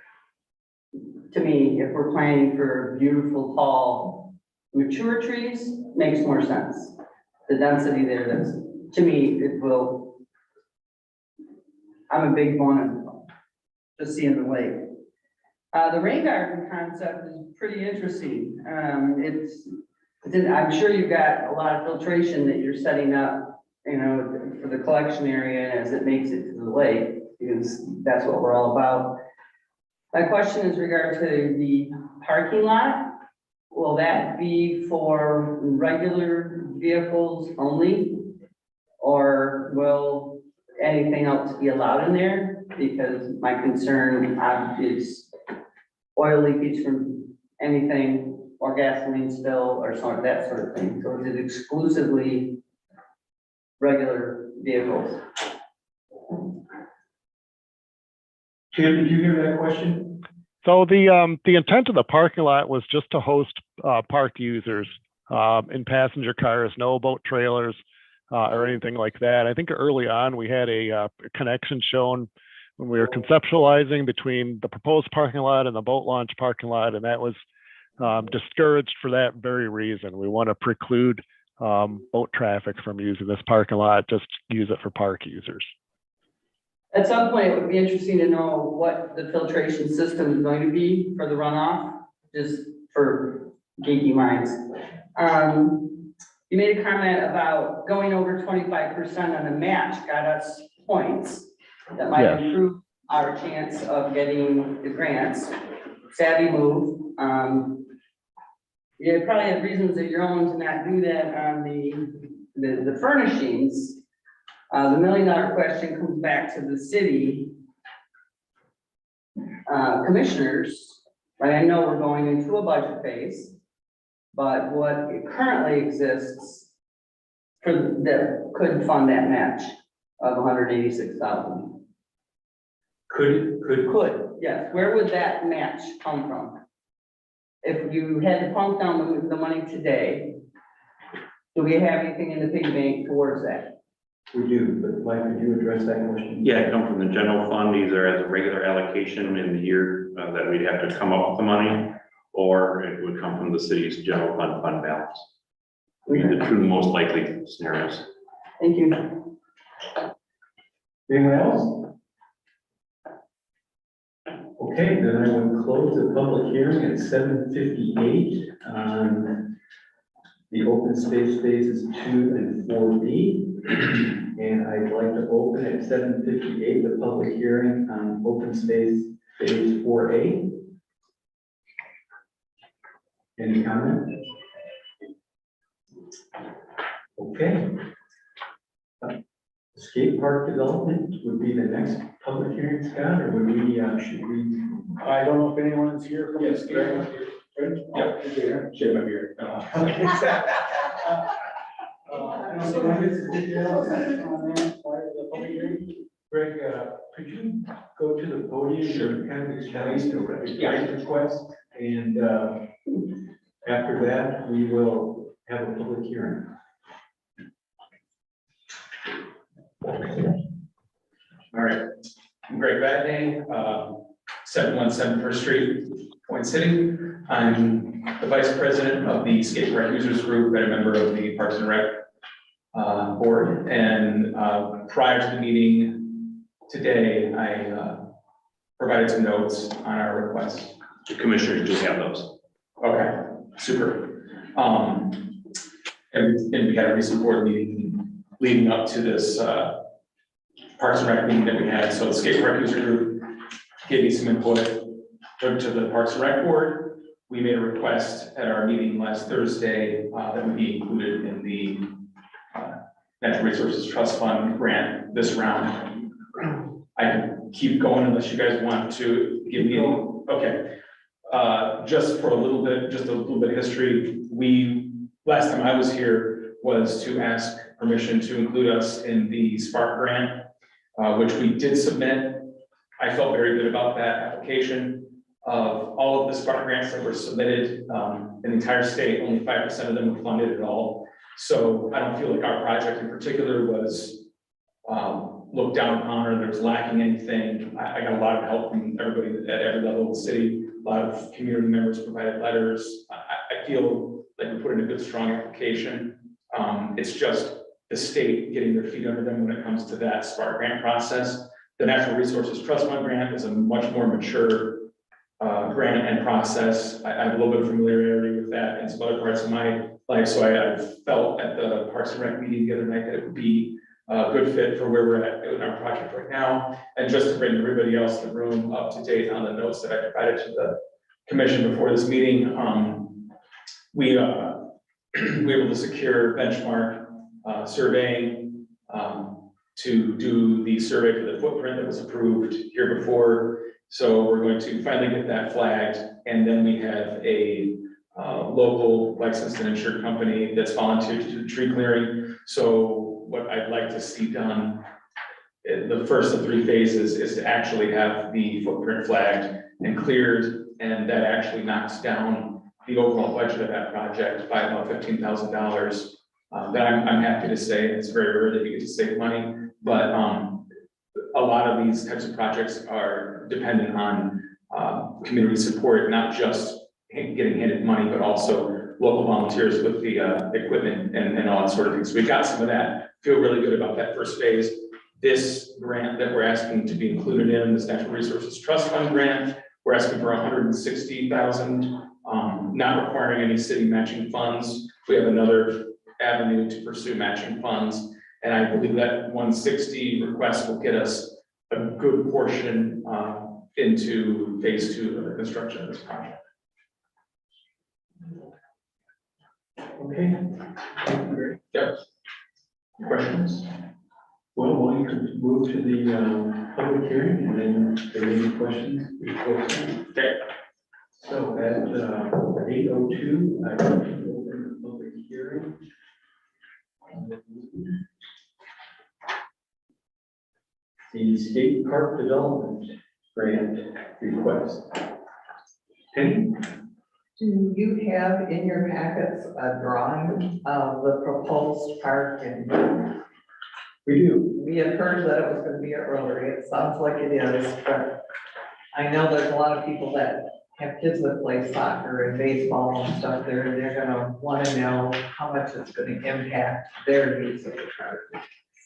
to me, if we're planning for beautiful, tall, mature trees, makes more sense. The density there, that's, to me, it will, I'm a big one of just seeing the lake. The rain garden concept is pretty interesting. I'm sure you've got a lot of filtration that you're setting up, you know, for the collection area as it makes it to the lake, because that's what we're all about. My question is regard to the parking lot. Will that be for regular vehicles only? Or will anything else be allowed in there? Because my concern is oil leakage from anything, or gasoline spill, or sort that sort of thing. So is it exclusively regular vehicles? Tim, did you hear that question? So the intent of the parking lot was just to host park users in passenger cars, no boat trailers or anything like that. I think early on we had a connection shown when we were conceptualizing between the proposed parking lot and the boat launch parking lot, and that was discouraged for that very reason. We want to preclude boat traffic from using this parking lot, just use it for park users. At some point, it would be interesting to know what the filtration system is going to be for the runoff, just for geeky minds. You made a comment about going over 25% on the match got us points that might improve our chance of getting the grants. Savvy move. You probably have reasons of your own to not do that on the furnishings. The $1 million question comes back to the city commissioners. Right, I know we're going into a budget phase, but what currently exists that could fund that match of 186,000. Could, yes. Where would that match come from? If you had to pump down the money today, do we have anything in the piggy bank towards that? We do, but Mike, could you address that question? Yeah, it comes from the general fund, either as a regular allocation in the year that we'd have to come up with the money, or it would come from the city's general fund balance. These are the two most likely scenarios. Thank you. Anyone else? Okay, then I would close the public hearing at 7:58 on the open space phases 2 and 4B. And I'd like to open at 7:58 the public hearing on open space phase 4A. Any comment? Okay. Skate park development would be the next public hearing, Scott, or would we, should we? I don't know if anyone is here from the Yes, skate Greg. park. Yeah, shave my beard. Greg, could you go to the podium and kind of explain the request? And after that, we will have a public hearing. All right, I'm Greg Vadney, 717 First Street, Boyne City. I'm the Vice President of the Skate Park Users Group and a member of the Parks and Rec Board. And prior to the meeting today, I provided some notes on our request. The commissioners do have those. Okay, super. And we had a recent board meeting leading up to this, Parks and Rec meeting that we had. So the skate park user group gave me some input, took to the Parks and Rec board. We made a request at our meeting last Thursday, that would be included in the, Natural Resources Trust Fund grant this round. I can keep going unless you guys want to give me, okay. Just for a little bit, just a little bit of history, last time I was here was to ask permission to include us in the Spark grant, which we did submit. I felt very good about that application. Of all of the Spark grants that were submitted, in the entire state, only 5% of them were funded at all. So I don't feel like our project in particular was looked down upon or there was lacking anything. I got a lot of help from everybody at every level of the city. A lot of community members provided letters. I feel like we put in a good, strong application. It's just the state getting their feet under them when it comes to that Spark grant process. The Natural Resources Trust Fund grant is a much more mature grant and process. I have a little bit of familiarity with that in some other parts of my life, so I felt at the Parks and Rec meeting the other night that it would be a good fit for where we're at in our project right now. And just to bring everybody else in the room up to date on the notes that I provided to the commission before this meeting, we were able to secure benchmark surveying to do the survey for the footprint that was approved here before. So we're going to finally get that flagged, and then we have a local licensed and insured company that's volunteered to do tree clearing. So what I'd like to see done, the first of 3 phases, is to actually have the footprint flagged and cleared, and that actually knocks down the overall budget of that project by about $15,000. That I'm happy to say, it's very rare that you get to save money, but a lot of these types of projects are dependent on community support, not just getting handed money, but also local volunteers with the equipment and all that sort of things. So we got some of that. Feel really good about that first phase. This grant that we're asking to be included in, this Natural Resources Trust Fund grant, we're asking for $160,000, not requiring any city matching funds. We have another avenue to pursue matching funds. And I believe that 160 request will get us a good portion into phase 2 of the construction of this project. Okay. Yep. Questions? Well, why don't you move to the public hearing, and then if there are any questions, we close it. Okay. So at 8:02, I open the public hearing. The state park development grant request. Penny? Do you have in your packets a drawing of the proposed park? And We do. we had heard that it was gonna be a rotary. It sounds like it is, but I know there's a lot of people that have kids that play soccer and baseball and stuff there, and they're gonna wanna know how much it's gonna impact their use of the park.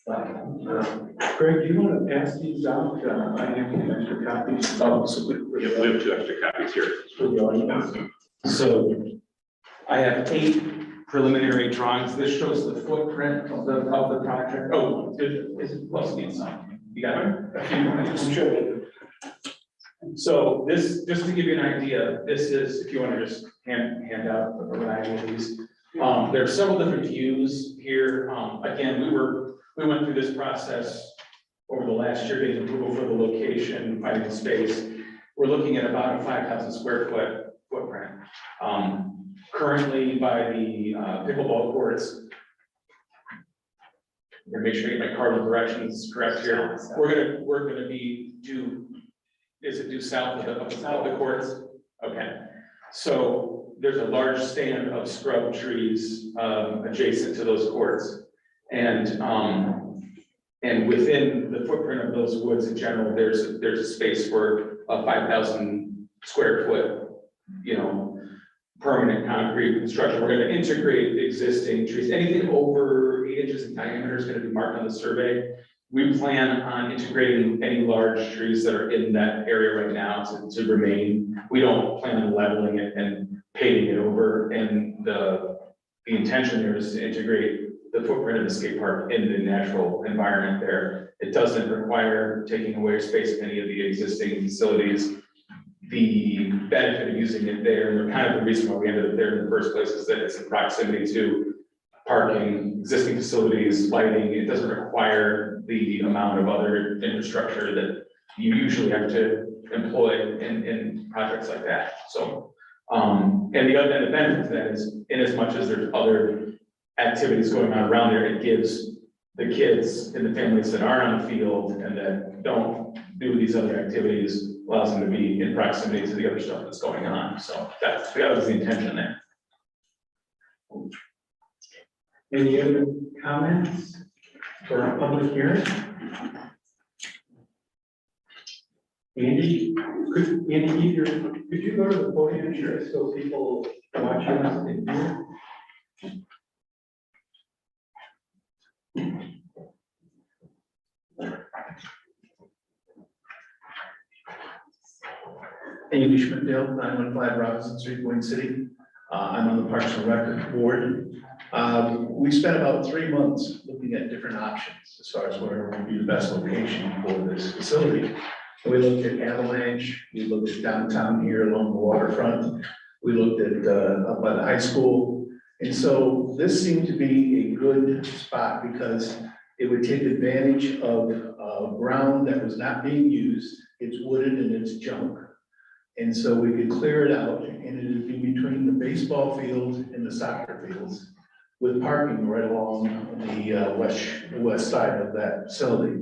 So, Greg, do you want to pass these out? I have some extra copies. Oh, so We have 2 extra copies here. For the audience. So I have 8 preliminary drawings. This shows the footprint of the project. Oh, is it plus need some? You got it? A few minutes. Sure. So this, just to give you an idea, this is, if you want to just hand out a variety of these. There are several different views here. Again, we went through this process over the last year, getting approval for the location, finding the space. We're looking at about a 5,000 square foot footprint. Currently by the pickleball courts, I'm gonna make sure you get my cardinal directions correct here. We're gonna be due south of the courts? Okay. So there's a large stand of scrub trees adjacent to those courts. And within the footprint of those woods in general, there's a space for a 5,000 square foot, permanent concrete construction. We're gonna integrate existing trees. Anything over 8 inches in diameter is gonna be marked on the survey. We plan on integrating any large trees that are in that area right now to remain. We don't plan on leveling it and paving it over. And the intention there is to integrate the footprint of the skate park in the natural environment there. It doesn't require taking away space of any of the existing facilities. The benefit of using it there, and kind of the reason why we ended up there in the first place, is that it's in proximity to parking, existing facilities, lighting. It doesn't require the amount of other infrastructure that you usually have to employ in projects like that. So, and the benefit to that is, in as much as there's other activities going on around there, it gives the kids and the families that aren't on the field and that don't do these other activities, allows them to be in proximity to the other stuff that's going on. So that was the intention there. Any other comments for a public hearing? Andy, could you go to the podium, sure, so people watching us can hear? Andy Schmidtdale, 915 Robinson Street, Boyne City. I'm on the Parks and Rec board. We spent about 3 months looking at different options as far as where would be the best location for this facility. We looked at Avalanche, we looked at downtown here along the waterfront, we looked at up by the high school. And so this seemed to be a good spot because it would take advantage of ground that was not being used. It's wooded and it's junk. And so we could clear it out, and it would be between the baseball field and the soccer fields, with parking right along the west side of that facility.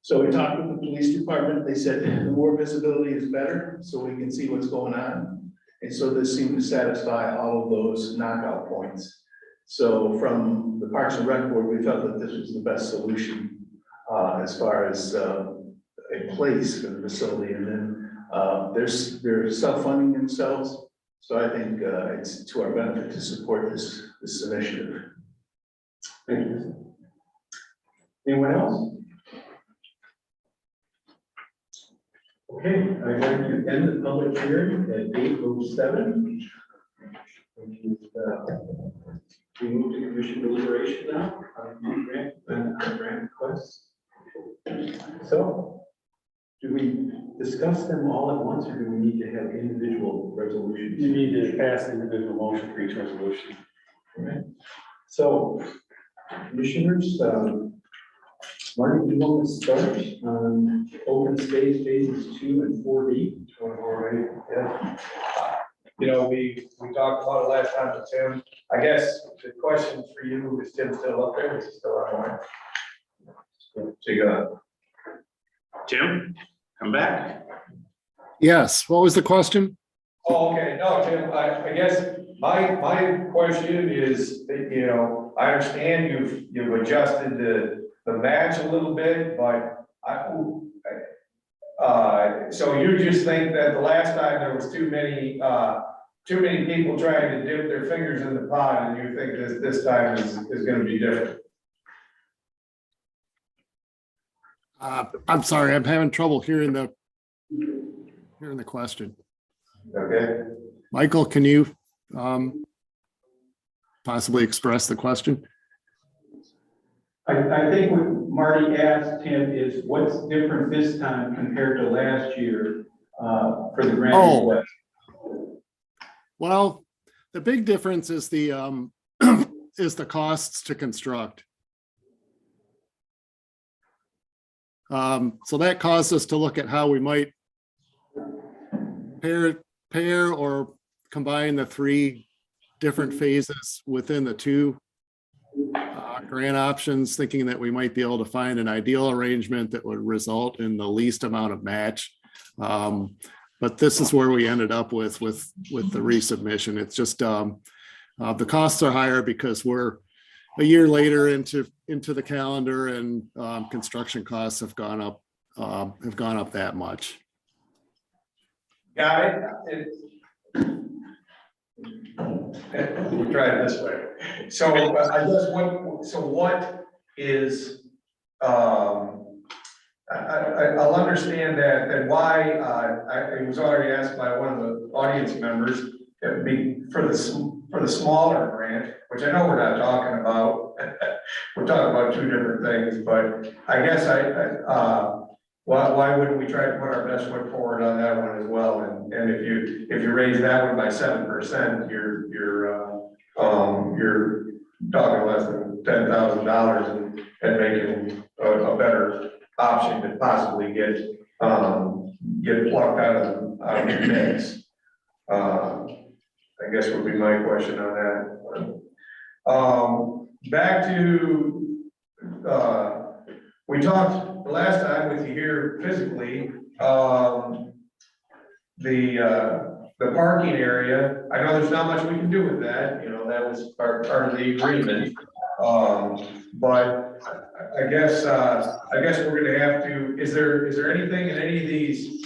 So we talked with the police department. They said the more visibility is better, so we can see what's going on. And so this seemed to satisfy all of those knockout points. So from the Parks and Rec board, we felt that this was the best solution as far as a place for the facility. And then they're self-funding themselves. So I think it's to our benefit to support this initiative. Thank you. Anyone else? Okay, I'm going to end the public hearing at 8:07. We move to commission deliberation now on grant requests. So, do we discuss them all at once, or do we need to have individual resolutions? You need to pass individual motion for each resolution. All right. So, commissioners, Marty, do you want to start on open space phases 2 and 4D? All right, yeah. You know, we talked about it last time with Tim. I guess the question for you, is Tim still up there? Is he still online? So you got Tim, come back. Yes, what was the question? Oh, okay, no, Tim, I guess my question is, you know, I understand you've adjusted the match a little bit, but so you just think that the last time there was too many people trying to dip their fingers in the pot, and you think this time is gonna be different? I'm sorry, I'm having trouble hearing the question. Okay. Michael, can you possibly express the question? I think what Marty asked him is what's different this time compared to last year for the grant request? Well, the big difference is the is the costs to construct. So that caused us to look at how we might pair or combine the 3 different phases within the 2 grant options, thinking that we might be able to find an ideal arrangement that would result in the least amount of match. But this is where we ended up with the resubmission. It's just the costs are higher because we're a year later into the calendar, and construction costs have gone up that much. Got it. We'll try it this way. So I guess what is, I'll understand that why, it was already asked by one of the audience members, it would be for the smaller grant, which I know we're not talking about, we're talking about two different things, but I guess why wouldn't we try to put our best foot forward on that one as well? And if you raise that one by 7%, you're talking less than $10,000 and making a better option to possibly get plucked out of the mix. I guess would be my question on that. Back to, we talked the last time with you here physically, the parking area. I know there's not much we can do with that, you know, that was part of the agreement. But I guess we're gonna have to, is there anything in any of these,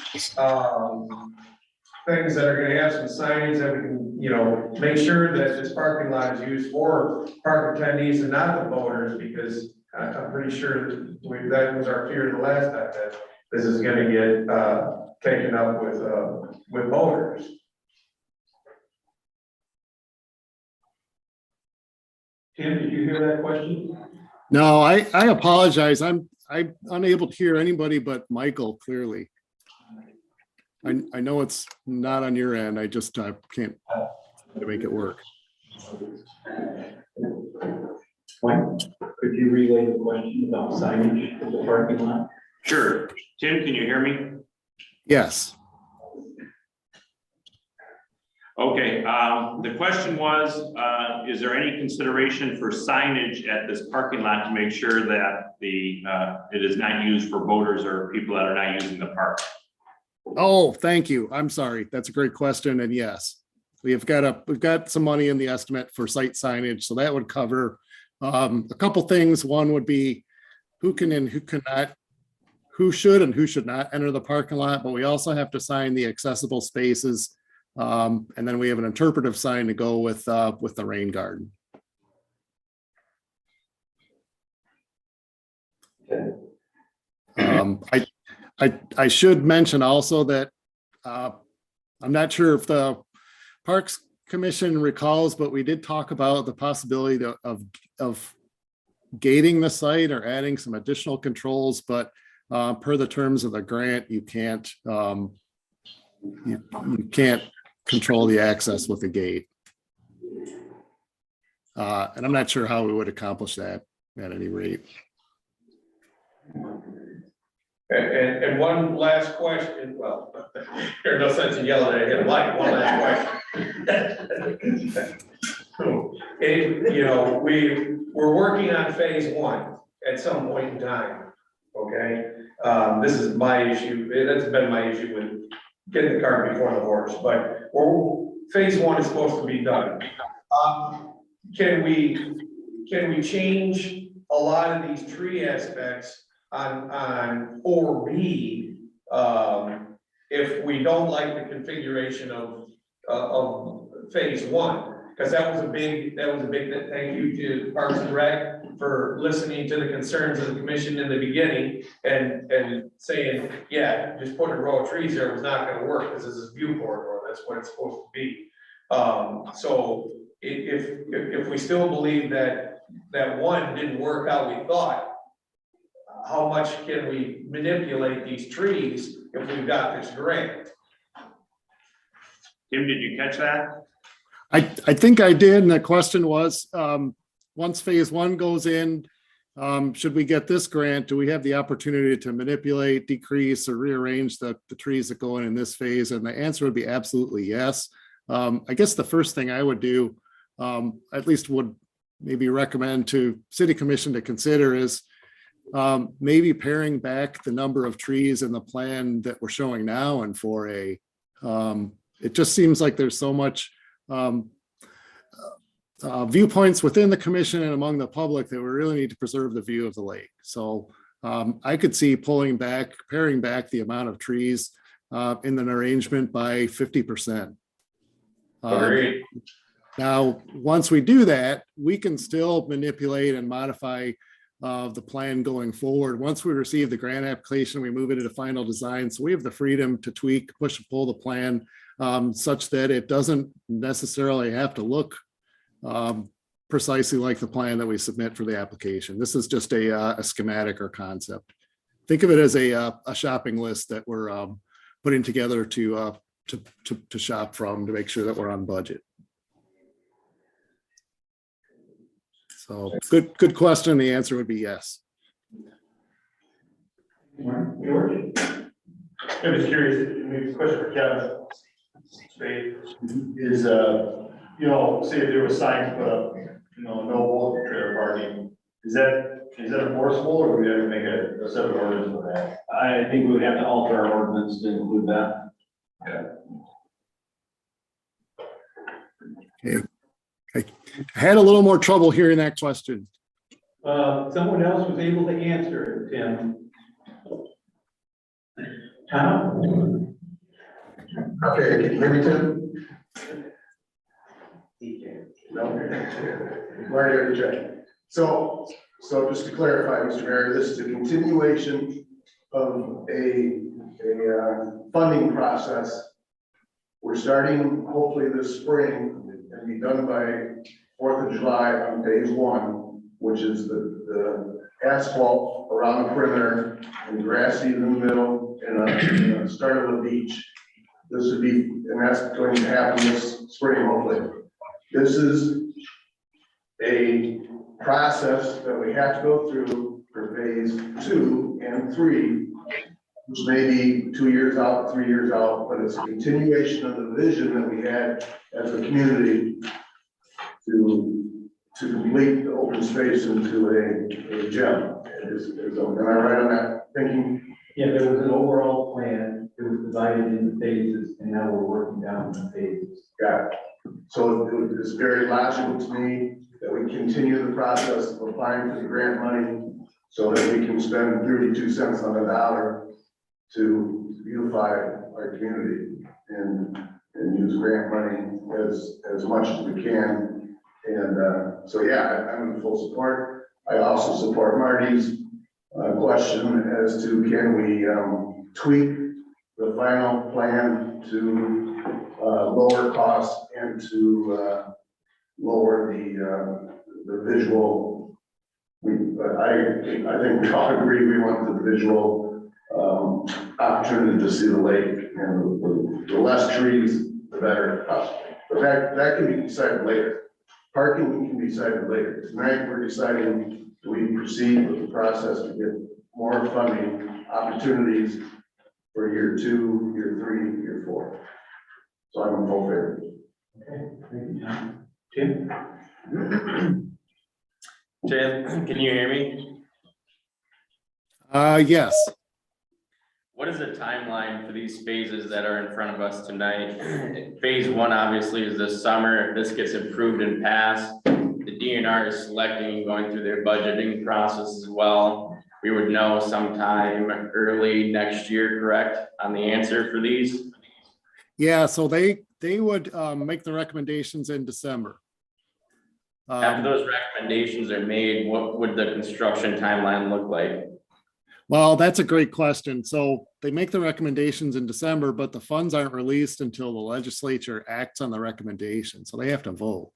things that are gonna have some signage that we can, you know, make sure that this parking lot is used for park attendees and not the voters, because I'm pretty sure that was our fear the last time, that this is gonna get, taken up with voters. Tim, did you hear that question? No, I apologize. I'm unable to hear anybody but Michael clearly. I know it's not on your end. I just can't make it work. Mike, could you relay the question about signage of the parking lot? Sure. Tim, can you hear me? Yes. Okay, the question was, is there any consideration for signage at this parking lot to make sure that it is not used for voters or people that are not using the park? Oh, thank you. I'm sorry. That's a great question. And yes, we've got some money in the estimate for site signage. So that would cover a couple things. One would be who can and who cannot, who should and who should not enter the parking lot. But we also have to sign the accessible spaces. And then we have an interpretive sign to go with the rain garden. I should mention also that I'm not sure if the Parks Commission recalls, but we did talk about the possibility of gating the site or adding some additional controls, but per the terms of the grant, you can't control the access with a gate. And I'm not sure how we would accomplish that at any rate. And one last question, well, there's no sense in yelling at him, like, one last question. You know, we're working on phase one at some point in time, okay? This is my issue, that's been my issue with getting the cart before the horse, but phase one is supposed to be done. Can we change a lot of these tree aspects on 4B, if we don't like the configuration of phase one? Because that was a big, thank you to Parks and Rec for listening to the concerns of the commission in the beginning and saying, yeah, just put a row of trees there was not gonna work because this is view corridor, that's what it's supposed to be. So if we still believe that one didn't work how we thought, how much can we manipulate these trees if we've got this grant? Tim, did you catch that? I think I did. And the question was, once phase one goes in, should we get this grant? Do we have the opportunity to manipulate, decrease, or rearrange the trees that go in this phase? And the answer would be absolutely yes. I guess the first thing I would do, at least would maybe recommend to City Commission to consider is maybe paring back the number of trees in the plan that we're showing now in 4A. It just seems like there's so much viewpoints within the commission and among the public that we really need to preserve the view of the lake. So I could see paring back the amount of trees in an arrangement by 50%. Now, once we do that, we can still manipulate and modify the plan going forward. Once we receive the grant application, we move it into final design. So we have the freedom to tweak, push and pull the plan such that it doesn't necessarily have to look precisely like the plan that we submit for the application. This is just a schematic or concept. Think of it as a shopping list that we're putting together to shop from to make sure that we're on budget. So good question. The answer would be yes. George? I was curious, maybe a question for Kevin. Spade, is, say if there was signs put up, no bulk trailer parking, is that enforceable, or do we have to make a separate ordinance for that? I think we would have to alter our ordinance to include that. Okay. I had a little more trouble hearing that question. Someone else was able to answer it, Tim. Tom? Okay, can you hear me, Tim? No? Mario, check. So just to clarify, Mr. Mayor, this is a continuation of a funding process. We're starting hopefully this spring and be done by 4th of July on phase 1, which is the asphalt around the perimeter and grassy in the middle and a start of the beach. This would be, and that's going to happen this spring hopefully. This is a process that we have to go through for phase 2 and 3, which may be 2 years out, 3 years out, but it's a continuation of the vision that we had as a community to complete the open space into a gem. Am I right on that thinking? Yeah, there was an overall plan. It was divided into phases, and now we're working down the phases. Got it. So it's very logical to me that we continue the process of applying for the grant money so that we can spend 32 cents on the dollar to beautify our community and use grant money as much as we can. And so, yeah, I'm in full support. I also support Marty's question as to can we tweak the final plan to lower costs and to lower the visual. I think we all agree we want the visual opportunity to see the lake, and the less trees, the better. But that can be decided later. Parking can be decided later. Tonight, we're deciding, do we proceed with the process to get more funding opportunities for year 2, year 3, year 4. So I'm in full favor. Okay, thank you, Tom. Tim? Tim, can you hear me? Yes. What is the timeline for these phases that are in front of us tonight? Phase 1 obviously is this summer. If this gets approved and passed, the DNR is selecting and going through their budgeting process as well. We would know sometime early next year, correct, on the answer for these? Yeah, so they would make the recommendations in December. After those recommendations are made, what would the construction timeline look like? Well, that's a great question. So they make the recommendations in December, but the funds aren't released until the legislature acts on the recommendation. So they have to vote.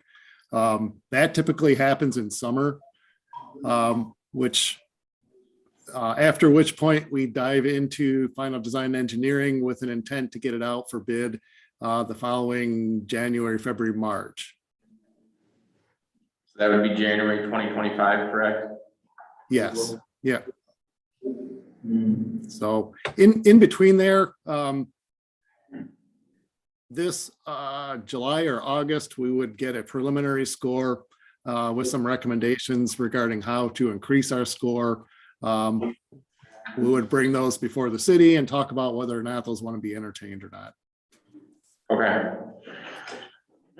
That typically happens in summer, after which point we dive into final design engineering with an intent to get it out for bid the following January, February, March. So that would be January 2025, correct? Yes. Yeah. So in between there, this July or August, we would get a preliminary score with some recommendations regarding how to increase our score. We would bring those before the city and talk about whether or not those want to be entertained or not. Okay.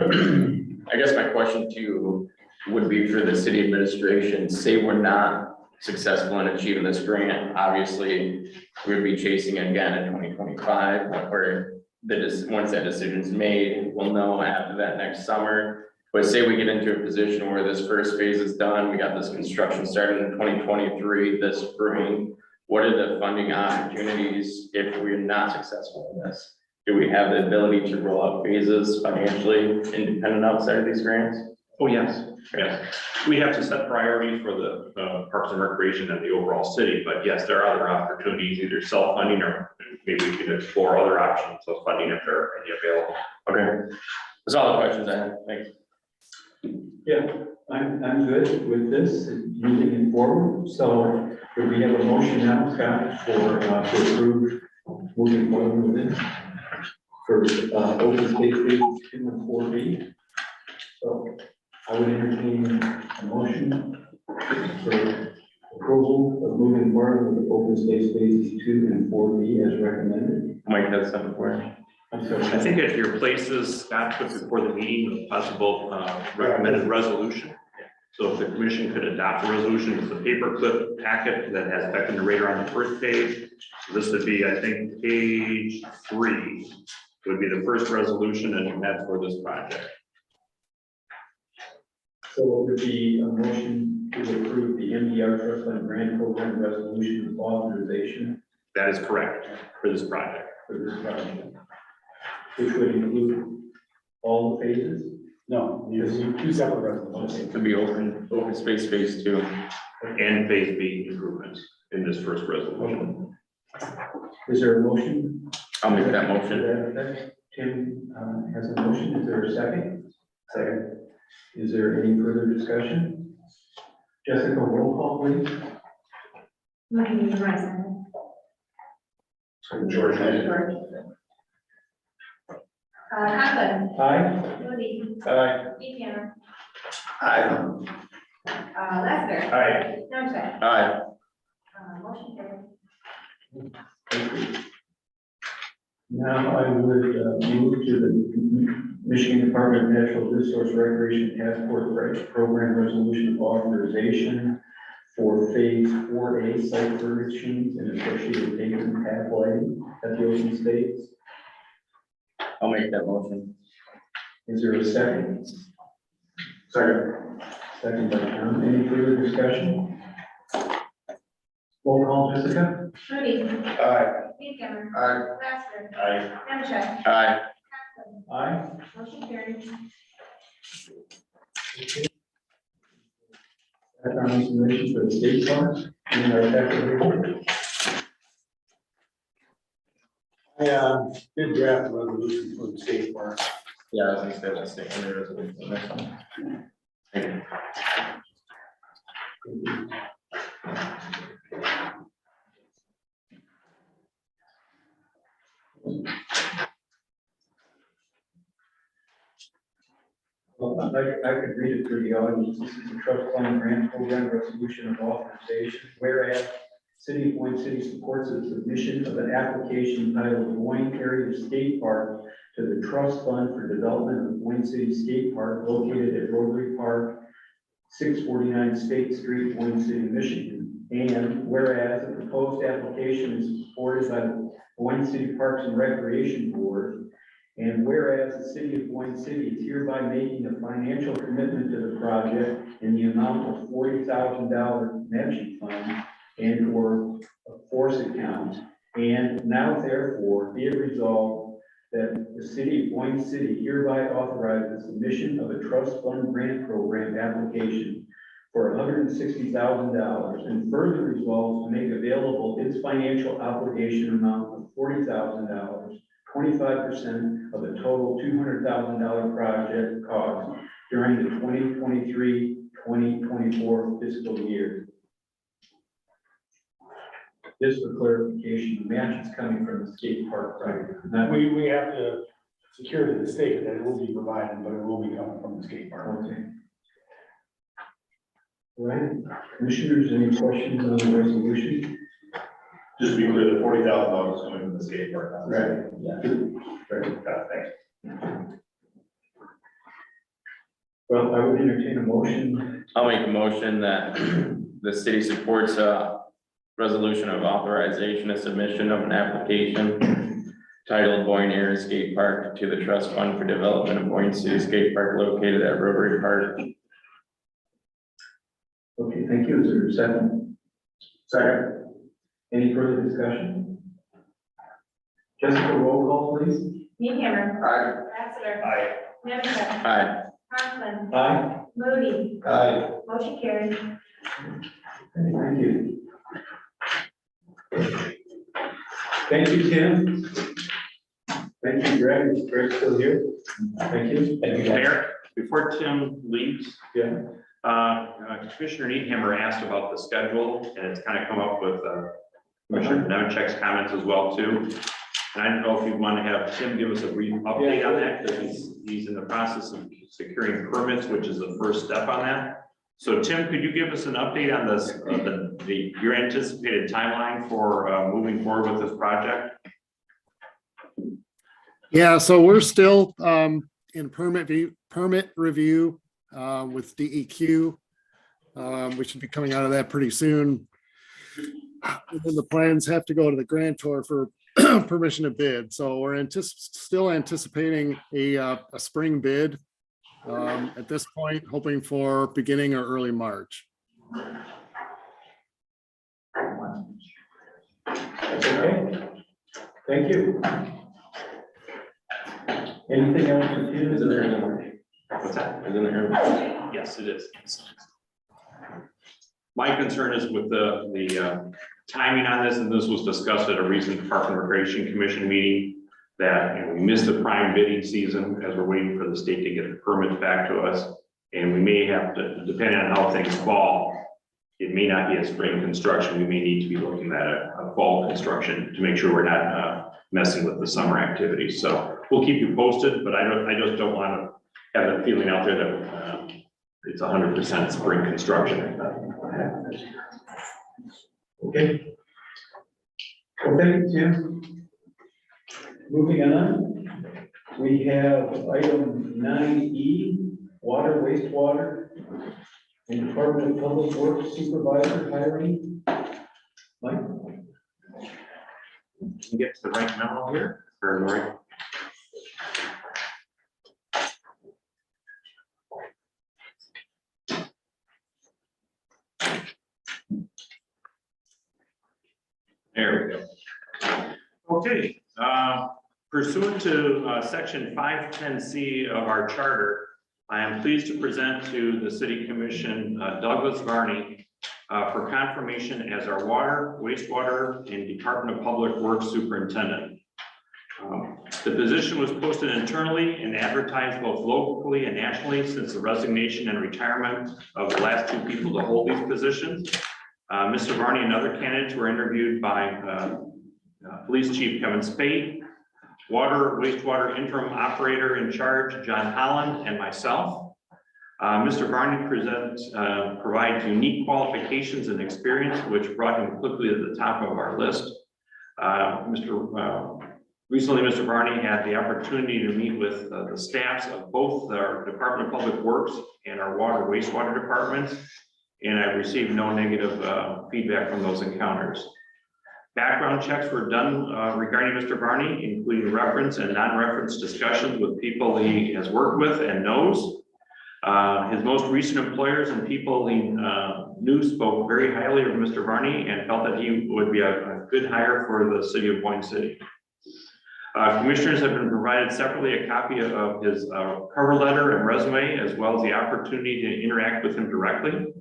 I guess my question to you would be for the city administration, say we're not successful in achieving this grant, obviously we would be chasing it again in 2025, where once that decision's made, we'll know after that next summer. But say we get into a position where this first phase is done, we got this construction started in 2023, this spring. What are the funding opportunities if we're not successful in this? Do we have the ability to roll out phases financially independent outside of these grants? Oh, yes, yes. We have to set priorities for the Parks and Recreation and the overall city, but yes, there are other opportunities, either self-funding or maybe we can explore other options of funding if there are any available. Okay, that's all the questions I have, thanks. Yeah, I'm good with this, moving it forward. So do we have a motion now, Scott, for to approve moving forward with this? For open space phases 2 and 4B. So I would entertain a motion for approval of moving forward with the open space phases 2 and 4B as recommended. Mike has something for you. I'm sorry. I think at your places, Scott put before the meeting, a possible recommended resolution. So if the commission could adopt a resolution, it's a paperclip packet that has Beck and the Radar on the first page. So this would be, I think, page 3 would be the first resolution, and that's for this project. So it would be a motion to approve the MDR Trust Fund Grant Program Resolution of Authorization That is correct for this project. for this project, which would include all the phases. No, you need 2 separate resolutions. It could be open space phase 2. And phase B improvements in this first resolution. Is there a motion? I'll make that motion. Tim has a motion. Is there a second? Second. Is there any further discussion? Jessica, roll call, please. Looking at Bryson. George. Conklin. Aye. Moody. Aye. Buchanan. Aye. Lester. Aye. Township. Aye. Motion carried. Thank you. Now I would move to the Michigan Department of Natural Resource Recreation Task Force Program Resolution of Authorization for Phase 4A site furnishings and associated pavement path lighting at the Ocean States. I'll make that motion. Is there a second? Second. Second by Tom. Any further discussion? Roll call, Jessica. Moody. Aye. Buchanan. Aye. Lester. Aye. Township. Aye. Conklin. Aye. Motion carried. Back on information for the state parks and our technical report. I did draft a resolution for the state park. Yeah, I was gonna say that's the only resolution. Next one. Thank you. Well, I could read it for the audience. This is a trust fund grant program resolution of authorization, whereas City of Boyne City supports the submission of an application titled Boyne Area Skate Park to the Trust Fund for Development of Boyne City Skate Park located at Rotary Park, 649 State Street, Boyne City, Michigan. And whereas the proposed application is supported by the Boyne City Parks and Recreation Board, and whereas the City of Boyne City is hereby making a financial commitment to the project in the amount of $40,000 matching fund and or a force account, and now therefore be it resolved that the City of Boyne City hereby authorizes the submission of a trust fund grant program application for $160,000 and further resolves to make available its financial obligation amount of $40,000, 25% of the total $200,000 project cost during the 2023-2024 fiscal year. Just for clarification, the match is coming from the skate park project. Not We have to secure to the state that it will be provided, but it will be coming from the skate park. okay. All right, commissioners, any questions on the resolution? Just to be clear, the $40,000 coming from the skate park. Right. Yeah. Right. Thanks. Well, I would entertain a motion. I'll make a motion that the city supports a resolution of authorization and submission of an application titled Boyne Area Skate Park to the Trust Fund for Development of Boyne City Skate Park located at Rotary Park. Okay, thank you. Is there a second? Second. Any further discussion? Jessica, roll call, please. Buchanan. Aye. Lester. Aye. Township. Aye. Conklin. Aye. Moody. Aye. Motion carried. Thank you. Thank you, Tim. Thank you, Greg. Greg's still here. Thank you. Thank you, guys. Mayor, before Tim leaves, Yeah. Commissioner Needhammer asked about the schedule, and it's kind of come up with Commissioner Nemecheck's comments as well, too. And I don't know if you want to have Tim give us a brief update on that, because he's in the process of securing permits, which is the first step on that. So Tim, could you give us an update on this, your anticipated timeline for moving forward with this project? Yeah, so we're still in permit review with DEQ. We should be coming out of that pretty soon. And then the plans have to go to the grantor for permission to bid. So we're still anticipating a spring bid at this point, hoping for beginning or early March. That's okay. Thank you. Anything else for Tim? Is it there? What's that? Is it there? Yes, it is. My concern is with the timing on this, and this was discussed at a recent Park and Recreation Commission meeting, that we missed the prime bidding season as we're waiting for the state to get the permits back to us. And we may have to, depending on how things fall, it may not be a spring construction. We may need to be looking at a fall construction to make sure we're not messing with the summer activities. So we'll keep you posted, but I just don't want to have that feeling out there that it's 100% spring construction. Okay. Well, thank you, Tim. Moving on, we have item 9E, water, wastewater, and Department of Public Works Supervisor hiring. Mike? Can you get to the right memo here, or the right? There we go. Okay, pursuant to section 510C of our charter, I am pleased to present to the City Commission Douglas Varney for confirmation as our water, wastewater, and Department of Public Works Superintendent. The position was posted internally and advertised both locally and nationally since the resignation and retirement of the last two people to hold these positions. Mr. Varney and other candidates were interviewed by Police Chief Kevin Spade, Water Wastewater Interim Operator in Charge John Holland, and myself. Mr. Varney provides unique qualifications and experience, which brought him quickly to the top of our list. Recently, Mr. Varney had the opportunity to meet with the staffs of both our Department of Public Works and our Water Wastewater departments, and I received no negative feedback from those encounters. Background checks were done regarding Mr. Varney, including reference and non-reference discussions with people he has worked with and knows. His most recent employers and people he knew spoke very highly of Mr. Varney and felt that he would be a good hire for the city of Boyne City. Commissioners have been provided separately a copy of his cover letter and resume, as well as the opportunity to interact with him directly.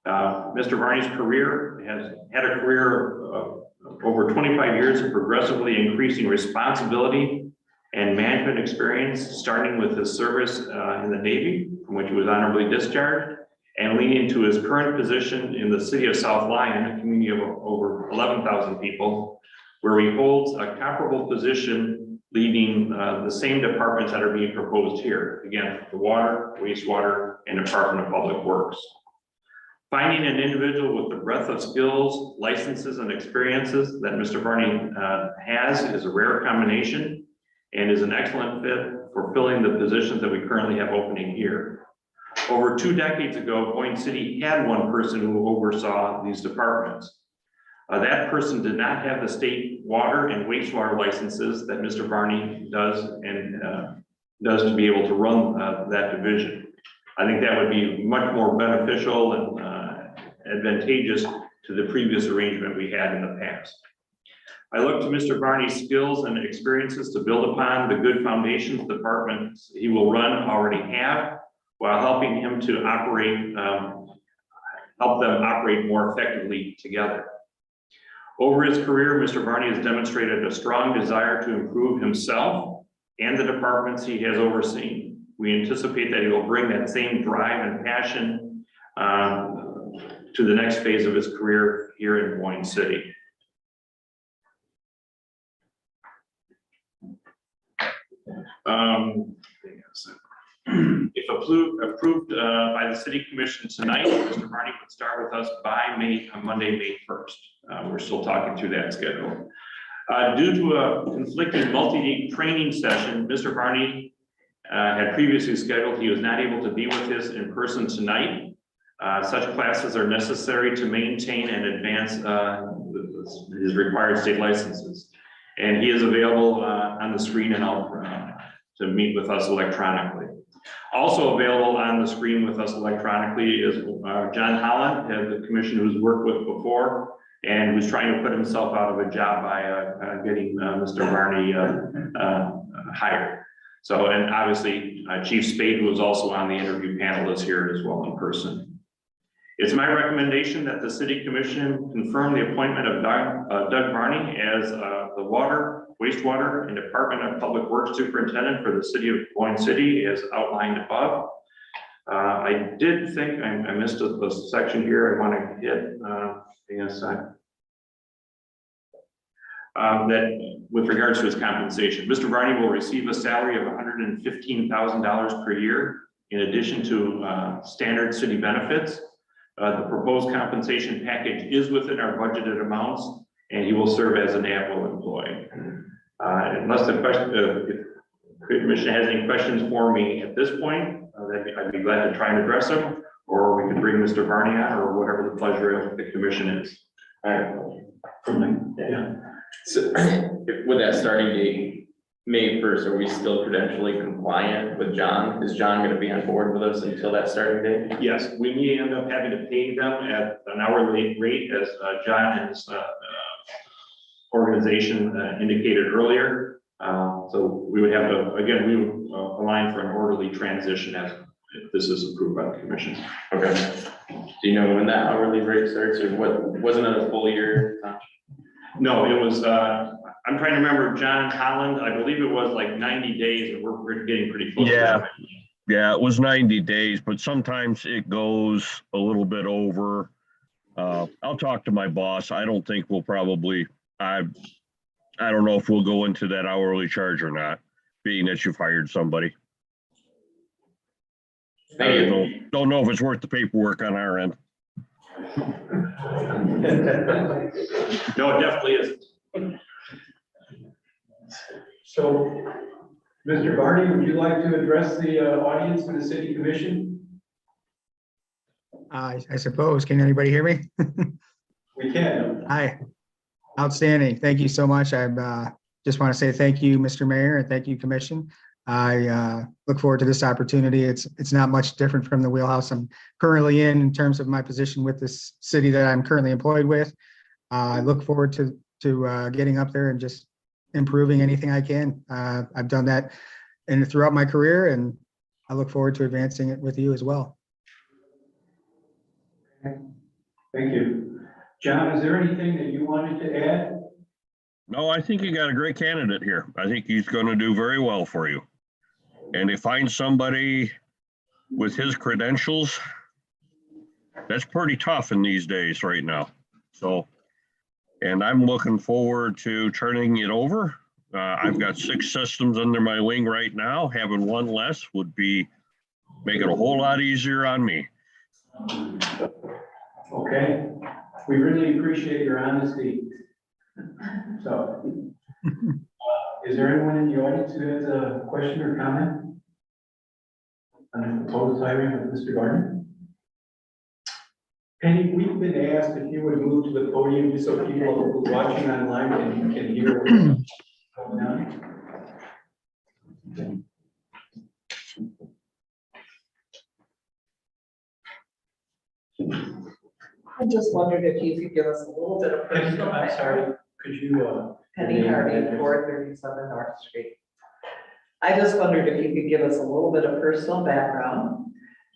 Mr. Varney's career has had a career of over 25 years of progressively increasing responsibility and management experience, starting with his service in the Navy, from which he was honorably discharged, and leading to his current position in the city of South Lyon, a community of over 11,000 people, where he holds a comparable position leading the same departments that are being proposed here. Again, the water, wastewater, and Department of Public Works. Finding an individual with the breadth of skills, licenses, and experiences that Mr. Varney has is a rare combination and is an excellent fit for filling the positions that we currently have opening here. Over 2 decades ago, Boyne City had one person who oversaw these departments. That person did not have the state water and wastewater licenses that Mr. Varney does and does to be able to run that division. I think that would be much more beneficial and advantageous to the previous arrangement we had in the past. I look to Mr. Varney's skills and experiences to build upon the good foundations departments he will run already have, while helping him to help them operate more effectively together. Over his career, Mr. Barney has demonstrated a strong desire to improve himself and the departments he has overseen. We anticipate that he will bring that same drive and passion to the next phase of his career here in Boyne City. If approved by the city commission tonight, Mr. Barney would start with us by Monday, May 1st. We're still talking through that schedule. Due to a conflicting multi-day training session, Mr. Barney had previously scheduled, he was not able to be with us in person tonight. Such classes are necessary to maintain and advance his required state licenses. And he is available on the screen and to meet with us electronically. Also available on the screen with us electronically is John Holland, the commission who's worked with before, and who's trying to put himself out of a job by getting Mr. Barney hired. So, and obviously Chief Spade, who is also on the interview panel, is here as well in person. It's my recommendation that the city commission confirm the appointment of Doug Barney as the water, wastewater, and Department of Public Works Superintendent for the city of Boyne City as outlined above. I did think I missed a section here I want to hit. That with regards to his compensation, Mr. Barney will receive a salary of $115,000 per year in addition to standard city benefits. The proposed compensation package is within our budgeted amounts, and he will serve as an at-will employee. Unless the commission has any questions for me at this point, I'd be glad to try and address them, or we could bring Mr. Barney on, or whatever the pleasure of the commission is. Yeah. So with that starting date, May 1st, are we still credentially compliant with John? Is John going to be on board with us until that starting date? Yes, we may end up having to pay them at an hourly rate, as John and his organization indicated earlier. So we would have to, again, we would align for an orderly transition as if this is approved by the commission. Okay. Do you know when that hourly rate starts, or what? Wasn't it a full year? No, it was, I'm trying to remember, John Holland, I believe it was like 90 days, and we're getting pretty close. Yeah, it was 90 days, but sometimes it goes a little bit over. I'll talk to my boss. I don't think we'll probably, I don't know if we'll go into that hourly charge or not, being that you've hired somebody. Don't know if it's worth the paperwork on our end. No, it definitely isn't. So, Mr. Barney, would you like to address the audience and the city commission? I suppose. Can anybody hear me? We can. Hi. Outstanding. Thank you so much. I just want to say thank you, Mr. Mayor, and thank you, Commission. I look forward to this opportunity. It's not much different from the wheelhouse I'm currently in terms of my position with this city that I'm currently employed with. I look forward to getting up there and just improving anything I can. I've done that throughout my career, and I look forward to advancing it with you as well. Thank you. John, is there anything that you wanted to add? No, I think you got a great candidate here. I think he's going to do very well for you. And to find somebody with his credentials, that's pretty tough in these days right now. So, and I'm looking forward to turning it over. I've got 6 systems under my wing right now. Having one less would make it a whole lot easier on me. Okay, we really appreciate your honesty. So, is there anyone in the audience who has a question or comment on the proposed hiring of Mr. Barney? Penny, we've been asked if you would move to the podium just so people who are watching online can hear what's going on. I just wondered if you could give us a little bit of personal. I'm sorry, could you? Penny Harvey, 437 North Street. I just wondered if you could give us a little bit of personal background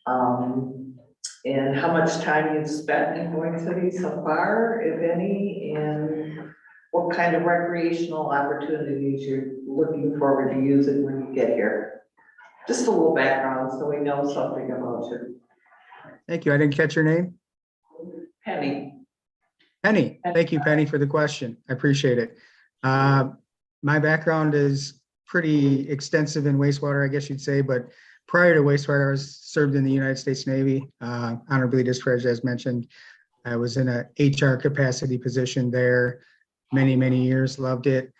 And how much time you've spent in Boyne City so far, if any, and what kind of recreational opportunities you're looking forward to using when you get here. Just a little background so we know something about you. Thank you. I didn't catch your name. Penny. Penny. Thank you, Penny, for the question. I appreciate it. My background is pretty extensive in wastewater, I guess you'd say, but prior to wastewater, I was served in the United States Navy, honorably discharged, as mentioned. I was in a HR capacity position there many, many years, loved it.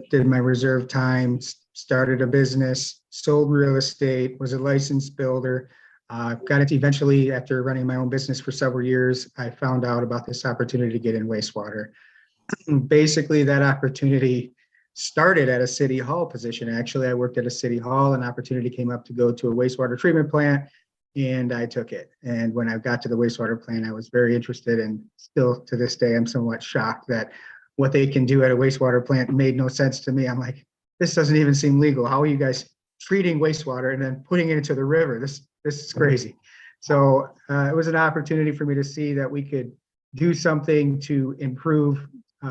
Did my reserve time, started a business, sold real estate, was a licensed builder. Got it eventually after running my own business for several years. I found out about this opportunity to get in wastewater. Basically, that opportunity started at a city hall position. Actually, I worked at a city hall. An opportunity came up to go to a wastewater treatment plant, and I took it. And when I got to the wastewater plant, I was very interested, and still to this day, I'm somewhat shocked that what they can do at a wastewater plant made no sense to me. I'm like, this doesn't even seem legal. How are you guys treating wastewater and then putting it into the river? This is crazy. So it was an opportunity for me to see that we could do something to improve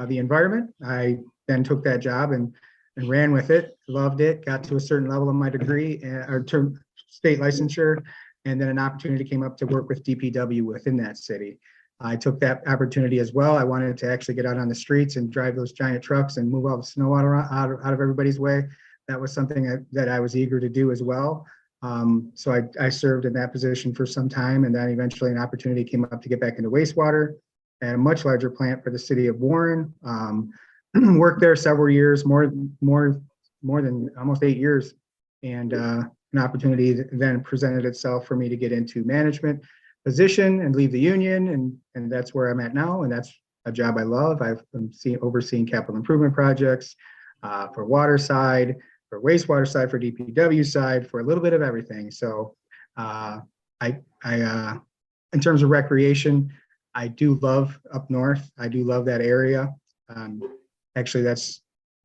the environment. I then took that job and ran with it, loved it, got to a certain level of my degree or term state licensure, and then an opportunity came up to work with DPW within that city. I took that opportunity as well. I wanted to actually get out on the streets and drive those giant trucks and move all the snow out of everybody's way. That was something that I was eager to do as well. So I served in that position for some time, and then eventually an opportunity came up to get back into wastewater at a much larger plant for the city of Boyne. Worked there several years, more than almost 8 years, and an opportunity then presented itself for me to get into management position and leave the union, and that's where I'm at now, and that's a job I love. I've been overseeing capital improvement projects for water side, for wastewater side, for DPW side, for a little bit of everything. So in terms of recreation, I do love up north. I do love that area. Actually,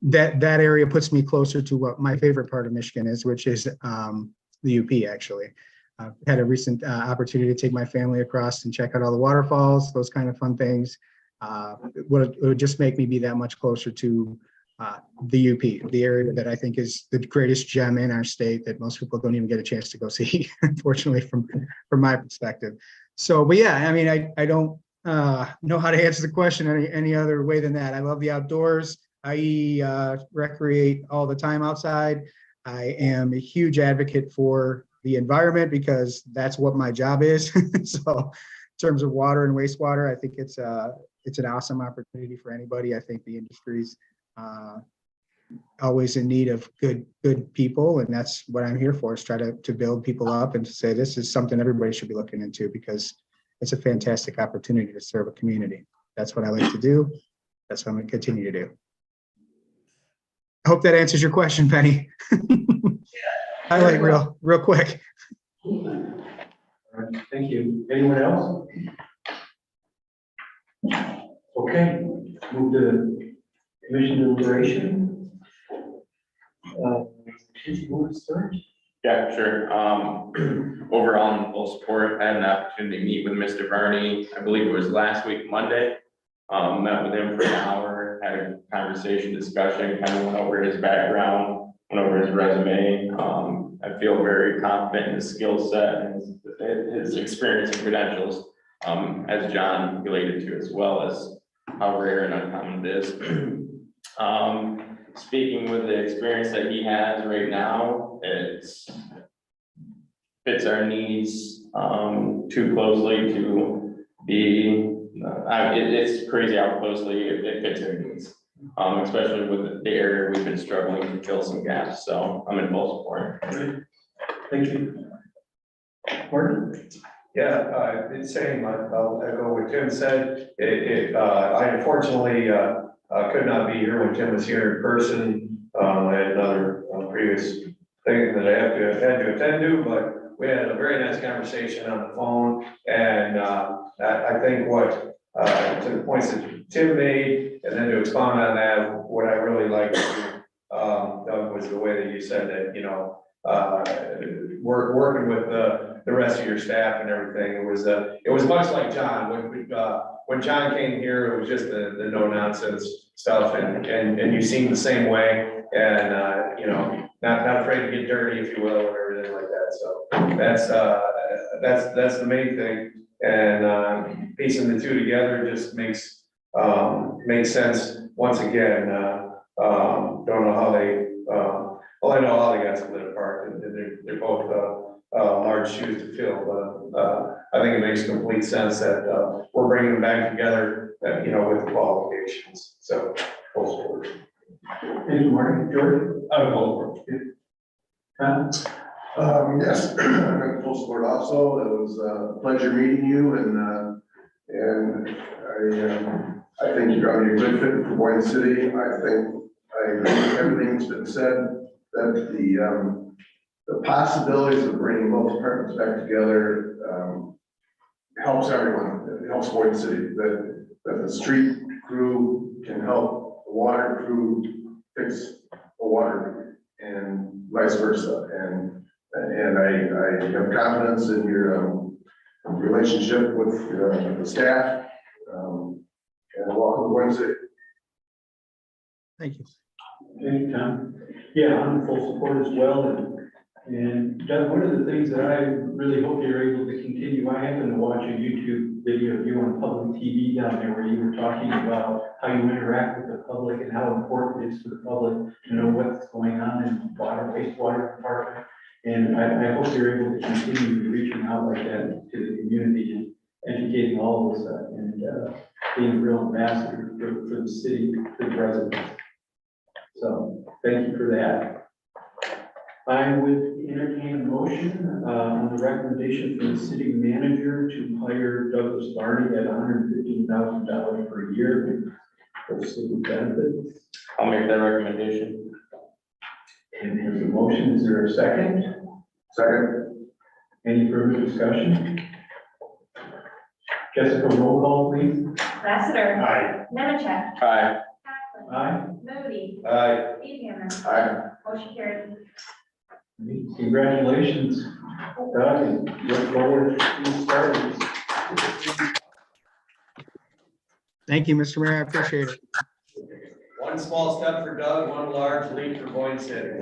that area puts me closer to what my favorite part of Michigan is, which is the UP, actually. I've had a recent opportunity to take my family across and check out all the waterfalls, those kind of fun things. It would just make me be that much closer to the UP, the area that I think is the greatest gem in our state that most people don't even get a chance to go see, unfortunately, from my perspective. So, but yeah, I mean, I don't know how to answer the question any other way than that. I love the outdoors. I recreate all the time outside. I am a huge advocate for the environment because that's what my job is. So in terms of water and wastewater, I think it's an awesome opportunity for anybody. I think the industry's always in need of good people, and that's what I'm here for, is try to build people up and to say this is something everybody should be looking into because it's a fantastic opportunity to serve a community. That's what I like to do. That's what I'm going to continue to do. I hope that answers your question, Penny. I like real quick. All right, thank you. Anyone else? Okay, move to commission deliberation. You want to start? Yeah, sure. Overall, in full support, I had an opportunity to meet with Mr. Varney, I believe it was last week, Monday. Met with him for an hour, had a conversation, discussion, kind of went over his background, went over his resume. I feel very confident in his skill set and his experience and credentials, as John related to, as well as how rare and uncommon it is. Speaking with the experience that he has right now, it fits our needs too closely to be. It's crazy how closely it fits our needs, especially with the area we've been struggling to fill some gaps. So I'm in full support. Thank you. Martin? Yeah, it's same. I'll echo what Tim said. I unfortunately could not be here when Tim was here in person. I had another previous thing that I had to attend to, but we had a very nice conversation on the phone. And I think what to the points that Tim made, and then to expound on that, what I really liked was the way that you said that, working with the rest of your staff and everything. It was much like John, when John came here, it was just the no nonsense stuff, and you seem the same way, and, you know, not afraid to get dirty, if you will, and everything like that, so that's the main thing, and, piecing the two together just makes sense. Once again, don't know how they, well, I know how they got split apart, and they're both, large shoes to fill, but, I think it makes complete sense that, we're bringing them back together, you know, with qualifications, so, full support. Thank you, Marty. George? Tom? Yes, I'm in full support also. It was a pleasure meeting you, and I think you're gonna be a good fit for Boyne City. I agree with everything that's been said, that the possibilities of bringing both departments back together, helps everyone. It helps Boyne City, that the street crew can help the water crew fix the water and vice versa. And I have confidence in your relationship with the staff, and welcome to Boyne City. Thank you. Thank you, Tom. Yeah, I'm in full support as well, and Doug, one of the things that I really hope you're able to continue, I happened to watch a YouTube video of you on public TV down there where you were talking about how you interact with the public and how important it is for the public to know what's going on in water, wastewater department. And I hope you're able to continue reaching out like that to the community and educating all of us and being a real ambassador for the city, for the residents. So thank you for that. I would entertain a motion on the recommendation from the city manager to hire Douglas Barney at $115,000 per year for city benefits. I'll make that recommendation. And there's a motion. Is there a second? Second. Any further discussion? Jessica, roll call, please. Lassiter. Aye. Nemecheck. Aye. Capson. Aye. Moody. Aye. Speedhammer. Aye. Motion carried. Congratulations, Doug, and look forward to these starters. Thank you, Mr. Mayor. I appreciate it. One small step for Doug, one large leap for Boyne City.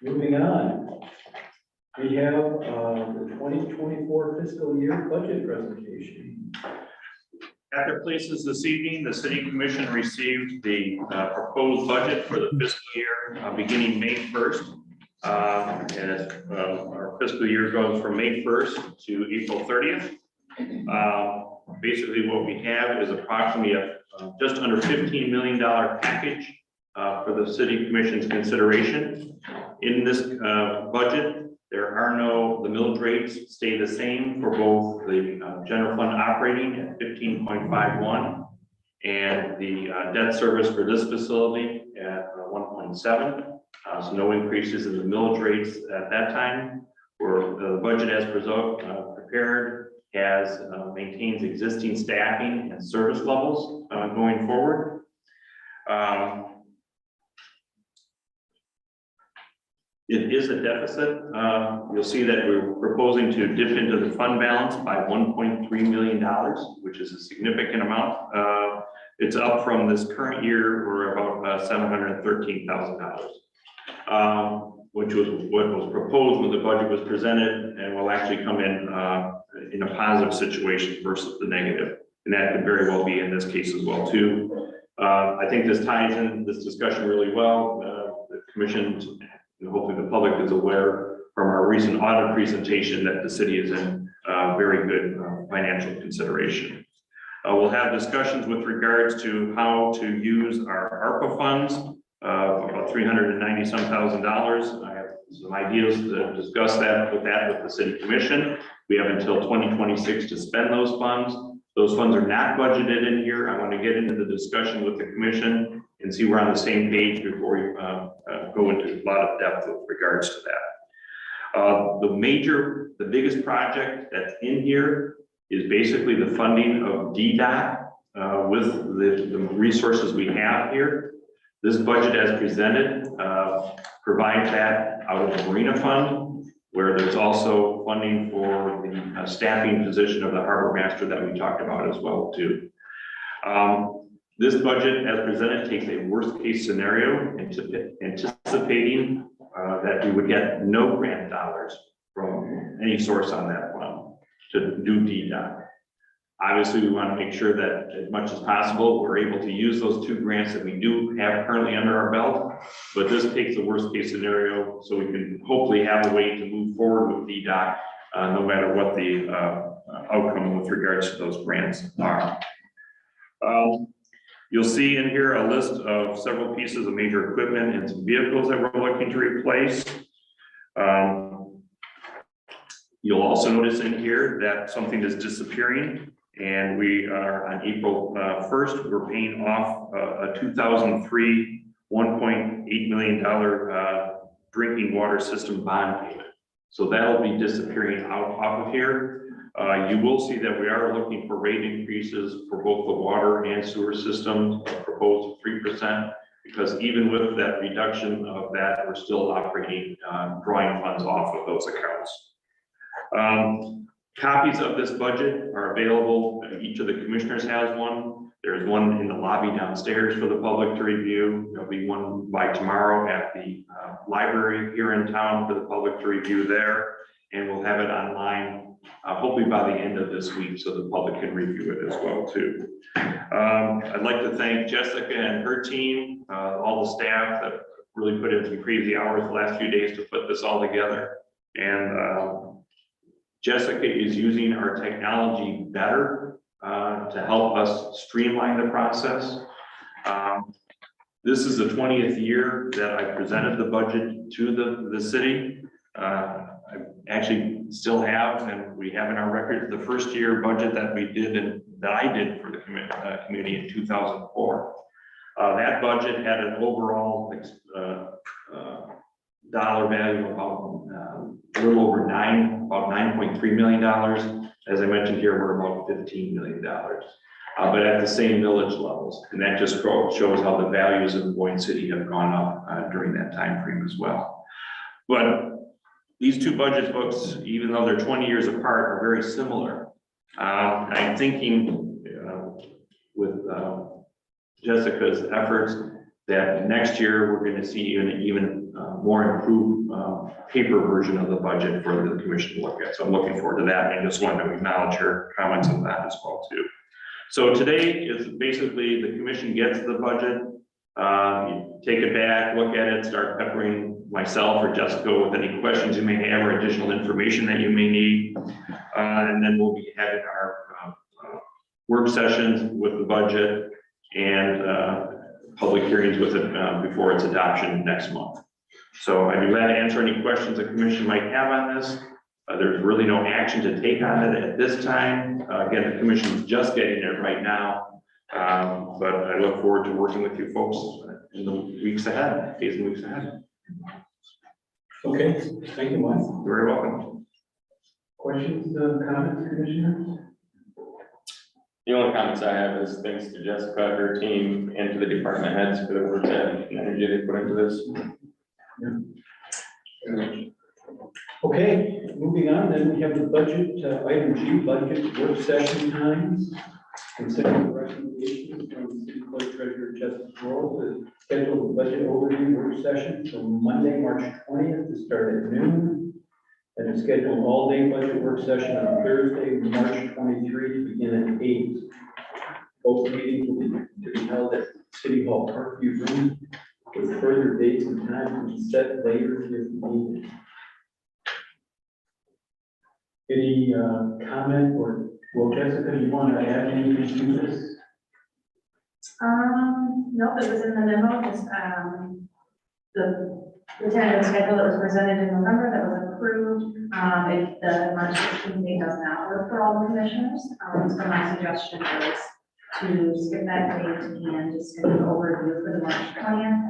Moving on, we have the 2024 fiscal year budget presentation. At their places this evening, the city commission received the proposed budget for the fiscal year beginning May 1st. Our fiscal year goes from May 1st to April 30th. Basically what we have is approximately just under $15 million package for the city commission's consideration. In this budget, there are the millage rates stay the same for both the general fund operating at 15.51 and the debt service for this facility at 1.7. So no increases in the millage rates at that time. Where the budget as prepared maintains existing staffing and service levels going forward. It is a deficit. You'll see that we're proposing to dip into the fund balance by $1.3 million, which is a significant amount. It's up from this current year, we're about $713,000, which was what was proposed when the budget was presented, and will actually come in a positive situation versus the negative. And that could very well be in this case as well too. I think this ties in this discussion really well. The commission, and hopefully the public is aware from our recent audit presentation that the city is in very good financial consideration. We'll have discussions with regards to how to use our ARPA funds, about $390,000. I have some ideas to discuss that with the city commission. We have until 2026 to spend those funds. Those funds are not budgeted in here. I want to get into the discussion with the commission and see we're on the same page before we go into a lot of depth with regards to that. The biggest project that's in here is basically the funding of DDOT with the resources we have here. This budget as presented provides that out of the Marina Fund, where there's also funding for the staffing position of the harbor master that we talked about as well too. This budget as presented takes a worst case scenario anticipating that we would get no grant dollars from any source on that fund to do DDOT. Obviously, we want to make sure that as much as possible, we're able to use those 2 grants that we do have currently under our belt. But this takes the worst case scenario, so we can hopefully have a way to move forward with DDOT, no matter what the outcome with regards to those grants are. You'll see in here a list of several pieces of major equipment and some vehicles that we're looking to replace. You'll also notice in here that something is disappearing, and we are on April 1st, we're paying off a 2003 $1.8 million drinking water system bond payment. So that'll be disappearing off of here. You will see that we are looking for rate increases for both the water and sewer systems, proposed 3%, because even with that reduction of that, we're still operating, drawing funds off of those accounts. Copies of this budget are available. Each of the commissioners has one. There's one in the lobby downstairs for the public to review. There'll be one by tomorrow at the library here in town for the public to review there. And we'll have it online, hopefully by the end of this week, so the public can review it as well too. I'd like to thank Jessica and her team, all the staff that really put in some crazy hours the last few days to put this all together. And Jessica is using our technology better to help us streamline the process. This is the 20th year that I presented the budget to the city. I actually still have, and we have in our records, the first year budget that we did and that I did for the community in 2004. That budget had an overall dollar value of about a little over about $9.3 million. As I mentioned here, we're about $15 million, but at the same village levels. And that just shows how the values of Boyne City have gone up during that time frame as well. But these two budget books, even though they're 20 years apart, are very similar. I'm thinking with Jessica's efforts that next year we're going to see even more improved paper version of the budget for the commission to look at. So I'm looking forward to that, and just wanted to acknowledge her comments on that as well too. So today is basically the commission gets the budget, you take it back, look at it, start peppering myself or Jessica with any questions you may have or additional information that you may need. And then we'll be having our work sessions with the budget and public hearings with it before its adoption next month. So I'd be glad to answer any questions the commission might have on this. There's really no action to take on it at this time. Again, the commission is just getting it right now. But I look forward to working with you folks in the weeks ahead, days and weeks ahead. Okay, thank you, Mike. You're very welcome. Questions, comments, commissioners? The only comments I have is thanks to Jessica, her team, and to the department heads for the work and energy they put into this. Okay, moving on, then we have the budget, item G, budget work session times. Consider recommendations from City Clerk Treasurer Justice Worrell to schedule the budget overview work session for Monday, March 20th to start at noon. And to schedule an all-day budget work session on Thursday, March 23 to begin at 8. Both meetings will be held at City Hall Parkview Room with further dates and times to be set later if needed. Any comment or, well, Jessica, you want to add anything to this? Nope, it was in the memo, just, the tentative schedule that was presented in November that was approved. If the March 16th date does not work for all the commissioners, so my suggestion is to skip that date and just get an overview for the March 20th.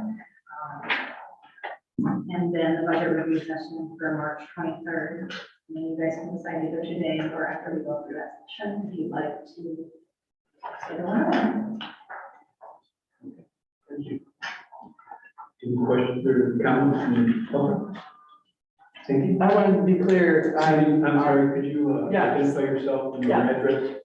And then the budget review session for March 23rd. And then you guys can decide either today or after we go through that session, if you'd like to schedule one. Thank you. Any questions or comments from the public? Cindy? I wanted to be clear, I'm sorry, could you Yeah. identify yourself and your Yeah. address?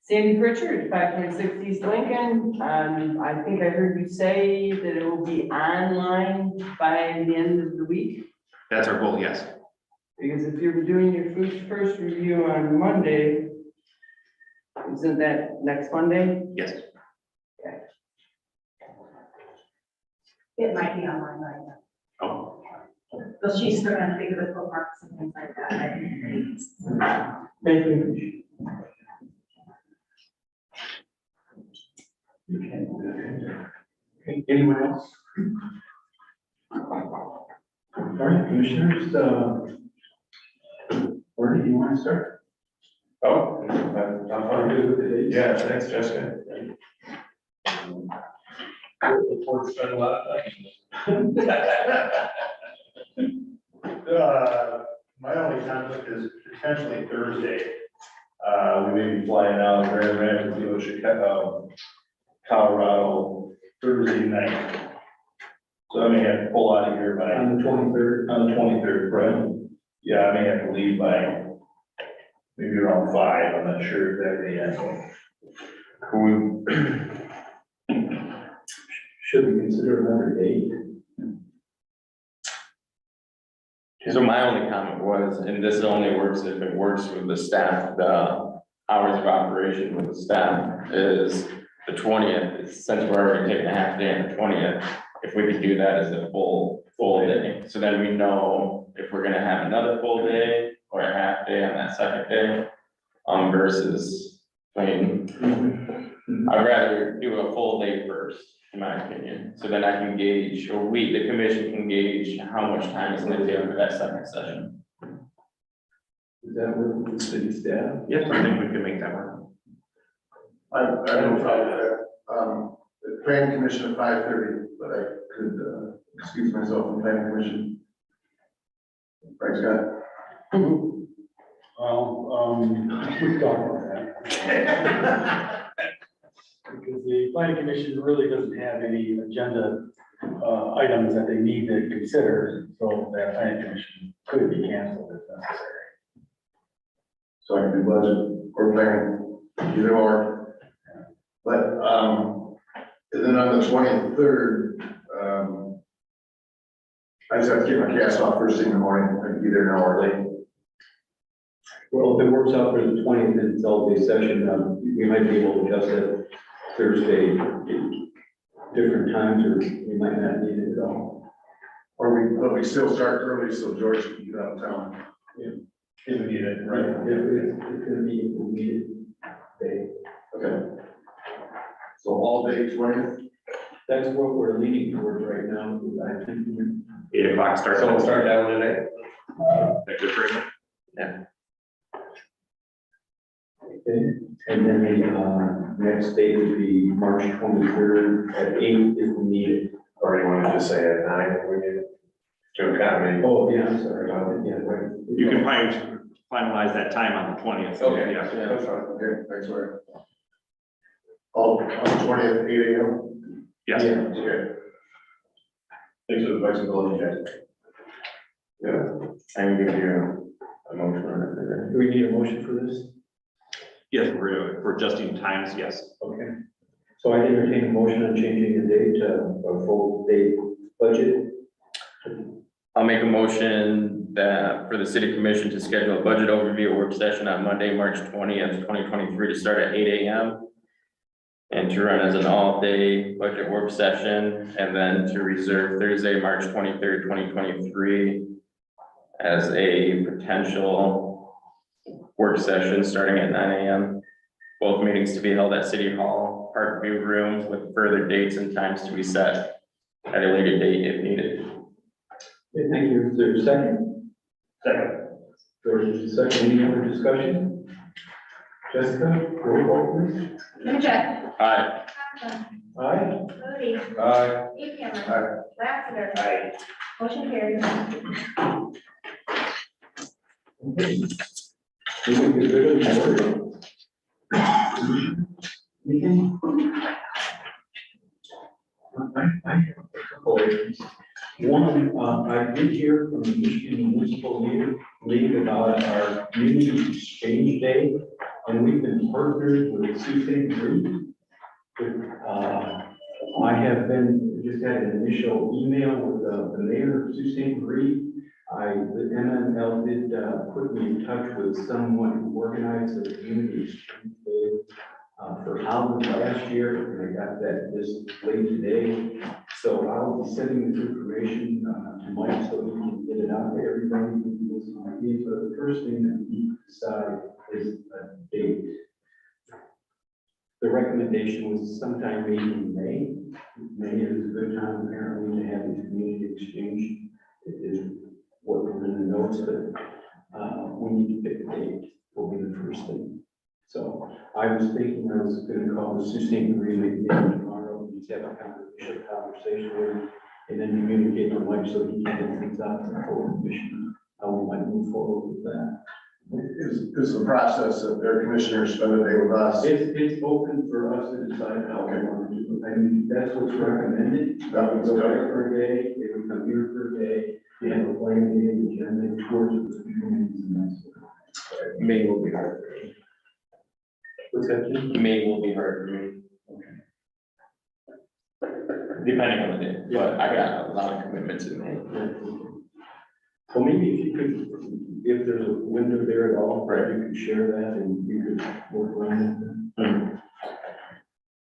Sandy Pritchard, 526 East Lincoln. I think I heard you say that it will be online by the end of the week. That's our goal, yes. Because if you're doing your first review on Monday, isn't that next Monday? Yes. It might be online right now. Oh, But she's still gonna figure the bookmarks and things like that. Thank you. Okay, anyone else? All right, commissioners, where do you want to start? Oh, I'm good with it. Yeah, thanks, Jessica. Report's been a lot. My only conflict is potentially Thursday. We may be flying out of Grand Rapids, Chicago, Colorado, Thursday night. So I may have to pull out of here by. On the 23rd. On the 23rd, right? Yeah, I may have to leave by maybe around 5, I'm not sure exactly yet. Should we consider another date? So my only comment was, and this only works if it works with the staff, the hours of operation with the staff is the 20th. Since we're already taking a half day on the 20th, if we could do that as a full day, so then we know if we're gonna have another full day or a half day on that second day. Versus, I mean, I'd rather do a full day first, in my opinion, so then I can gauge, or the commission can gauge how much time is gonna take for that second session. Does that work with the city staff? Yes, I think we can make that work. I don't problem with that. The planning commission at 5:30, but I could, excuse myself from planning commission. Right, Scott? Well, we've talked about that. Because the planning commission really doesn't have any agenda items that they need to consider, so that planning commission could be canceled if necessary. So I can do budget or planning, either or. But, and then on the 23rd, I just have to get my cast off first thing in the morning, I can be there an hour late. Well, if it works out for the 20th and it's all day session, we might be able to adjust it Thursday at different times, or we might not need it at all. But we still start early, so George can get out of town. Yeah. If we need it, Right, right? it's gonna be a needed day. Okay. So all day 20th? That's what we're leaning towards right now, I think. 8 o'clock start. So we'll start down today. That's good for you. Yeah. Okay, and then the, next date would be March 23rd at 8 if we need it. Or you want to just say at 9 if we need it to accommodate? Oh, yeah, I'm sorry, yeah, right. You can finalize that time on the 20th. Okay. Yeah. Yeah, that's fine, okay, thanks, Larry. All, on the 20th, 8 AM? Yes. Yeah. Okay. Thanks for the flexibility, guys. Yeah. I can give you a motion on it. Do we need a motion for this? Yes, we're adjusting times, yes. Okay. So I entertain a motion on changing the date to a full day budget. I'll make a motion that for the city commission to schedule a budget overview work session on Monday, March 20th, 2023 to start at 8 AM. And to run as an all-day budget work session, and then to reserve Thursday, March 23rd, 2023 as a potential work session starting at 9 AM. Both meetings to be held at City Hall, Park View Room, with further dates and times to be set at a later date if needed. Okay, thank you. Is there a second? Second. George is a second. Any other discussion? Jessica, roll call please. Minchuk. Aye. Aye. Moody. Aye. Buchanan. Lassiter. Aye. Motion carries. Okay. We can get rid of the order. Meeting. I have a couple items. One, I did hear from the Michigan Municipal League about our community exchange day, and we've been partnered with Sioux State Green. I have just had an initial email with the mayor of Sioux State Green. The MNL did put me in touch with someone who organized the community exchange day for Holland last year, and I got that this late today. So I'll be sending this information to Mike so he can get it out to everybody who has some ideas. But the first thing that we decide is a date. The recommendation was sometime maybe in May. May is a good time apparently to have this community exchange. It is what we're in the notes, but we need to pick a date will be the first thing. So I was thinking I was going to call the Sioux State Green again tomorrow and just have a conversation with him, and then communicate to Mike so he can get things out to the whole commission, how we might move forward with that. Is the process that their commissioners spend a day with us? It's open for us to decide how we want to do it. I mean, that's what's recommended. That would Go go there for a day, they would come here for a day, they have a plan, they have a agenda, tours of the communities and that sort of thing. May will be hard for me. What's that? Jim? May will be hard for me. Depending on the day, but I got a lot of commitments in May. Well, maybe if you could, if there's a window there at all, right, you could share that and you could work around it.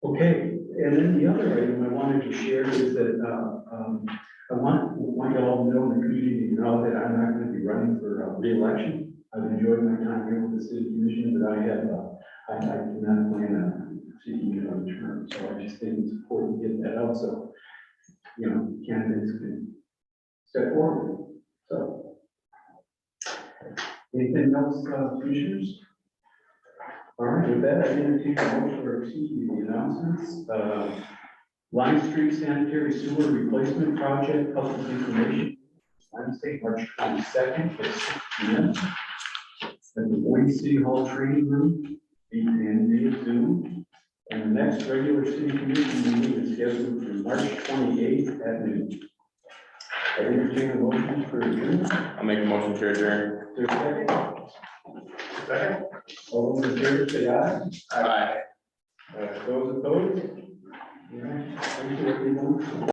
Okay, and then the other item I wanted to share is that, I want you all to know in the community, that I'm not going to be running for re-election. I've enjoyed my time here with the city commission, but I do not plan on seeking another term, so I just think it's important to get that out, so, candidates can step forward, so. Anything else, commissioners? All right, with that, I entertain a motion or excuse me, the announcements. Line Street Sanitary Sewer Replacement Project, public information, Wednesday, March 22nd, at 6 p.m. At the Boyne City Hall Training Room, and via Zoom. And the next regular city commission meeting is scheduled for March 28th at noon. I entertain a motion for adjournment. I'll make a motion to adjourn. Is there a second? Second. All those in favor say aye. Aye. Those opposed? Yeah, thank you, everyone.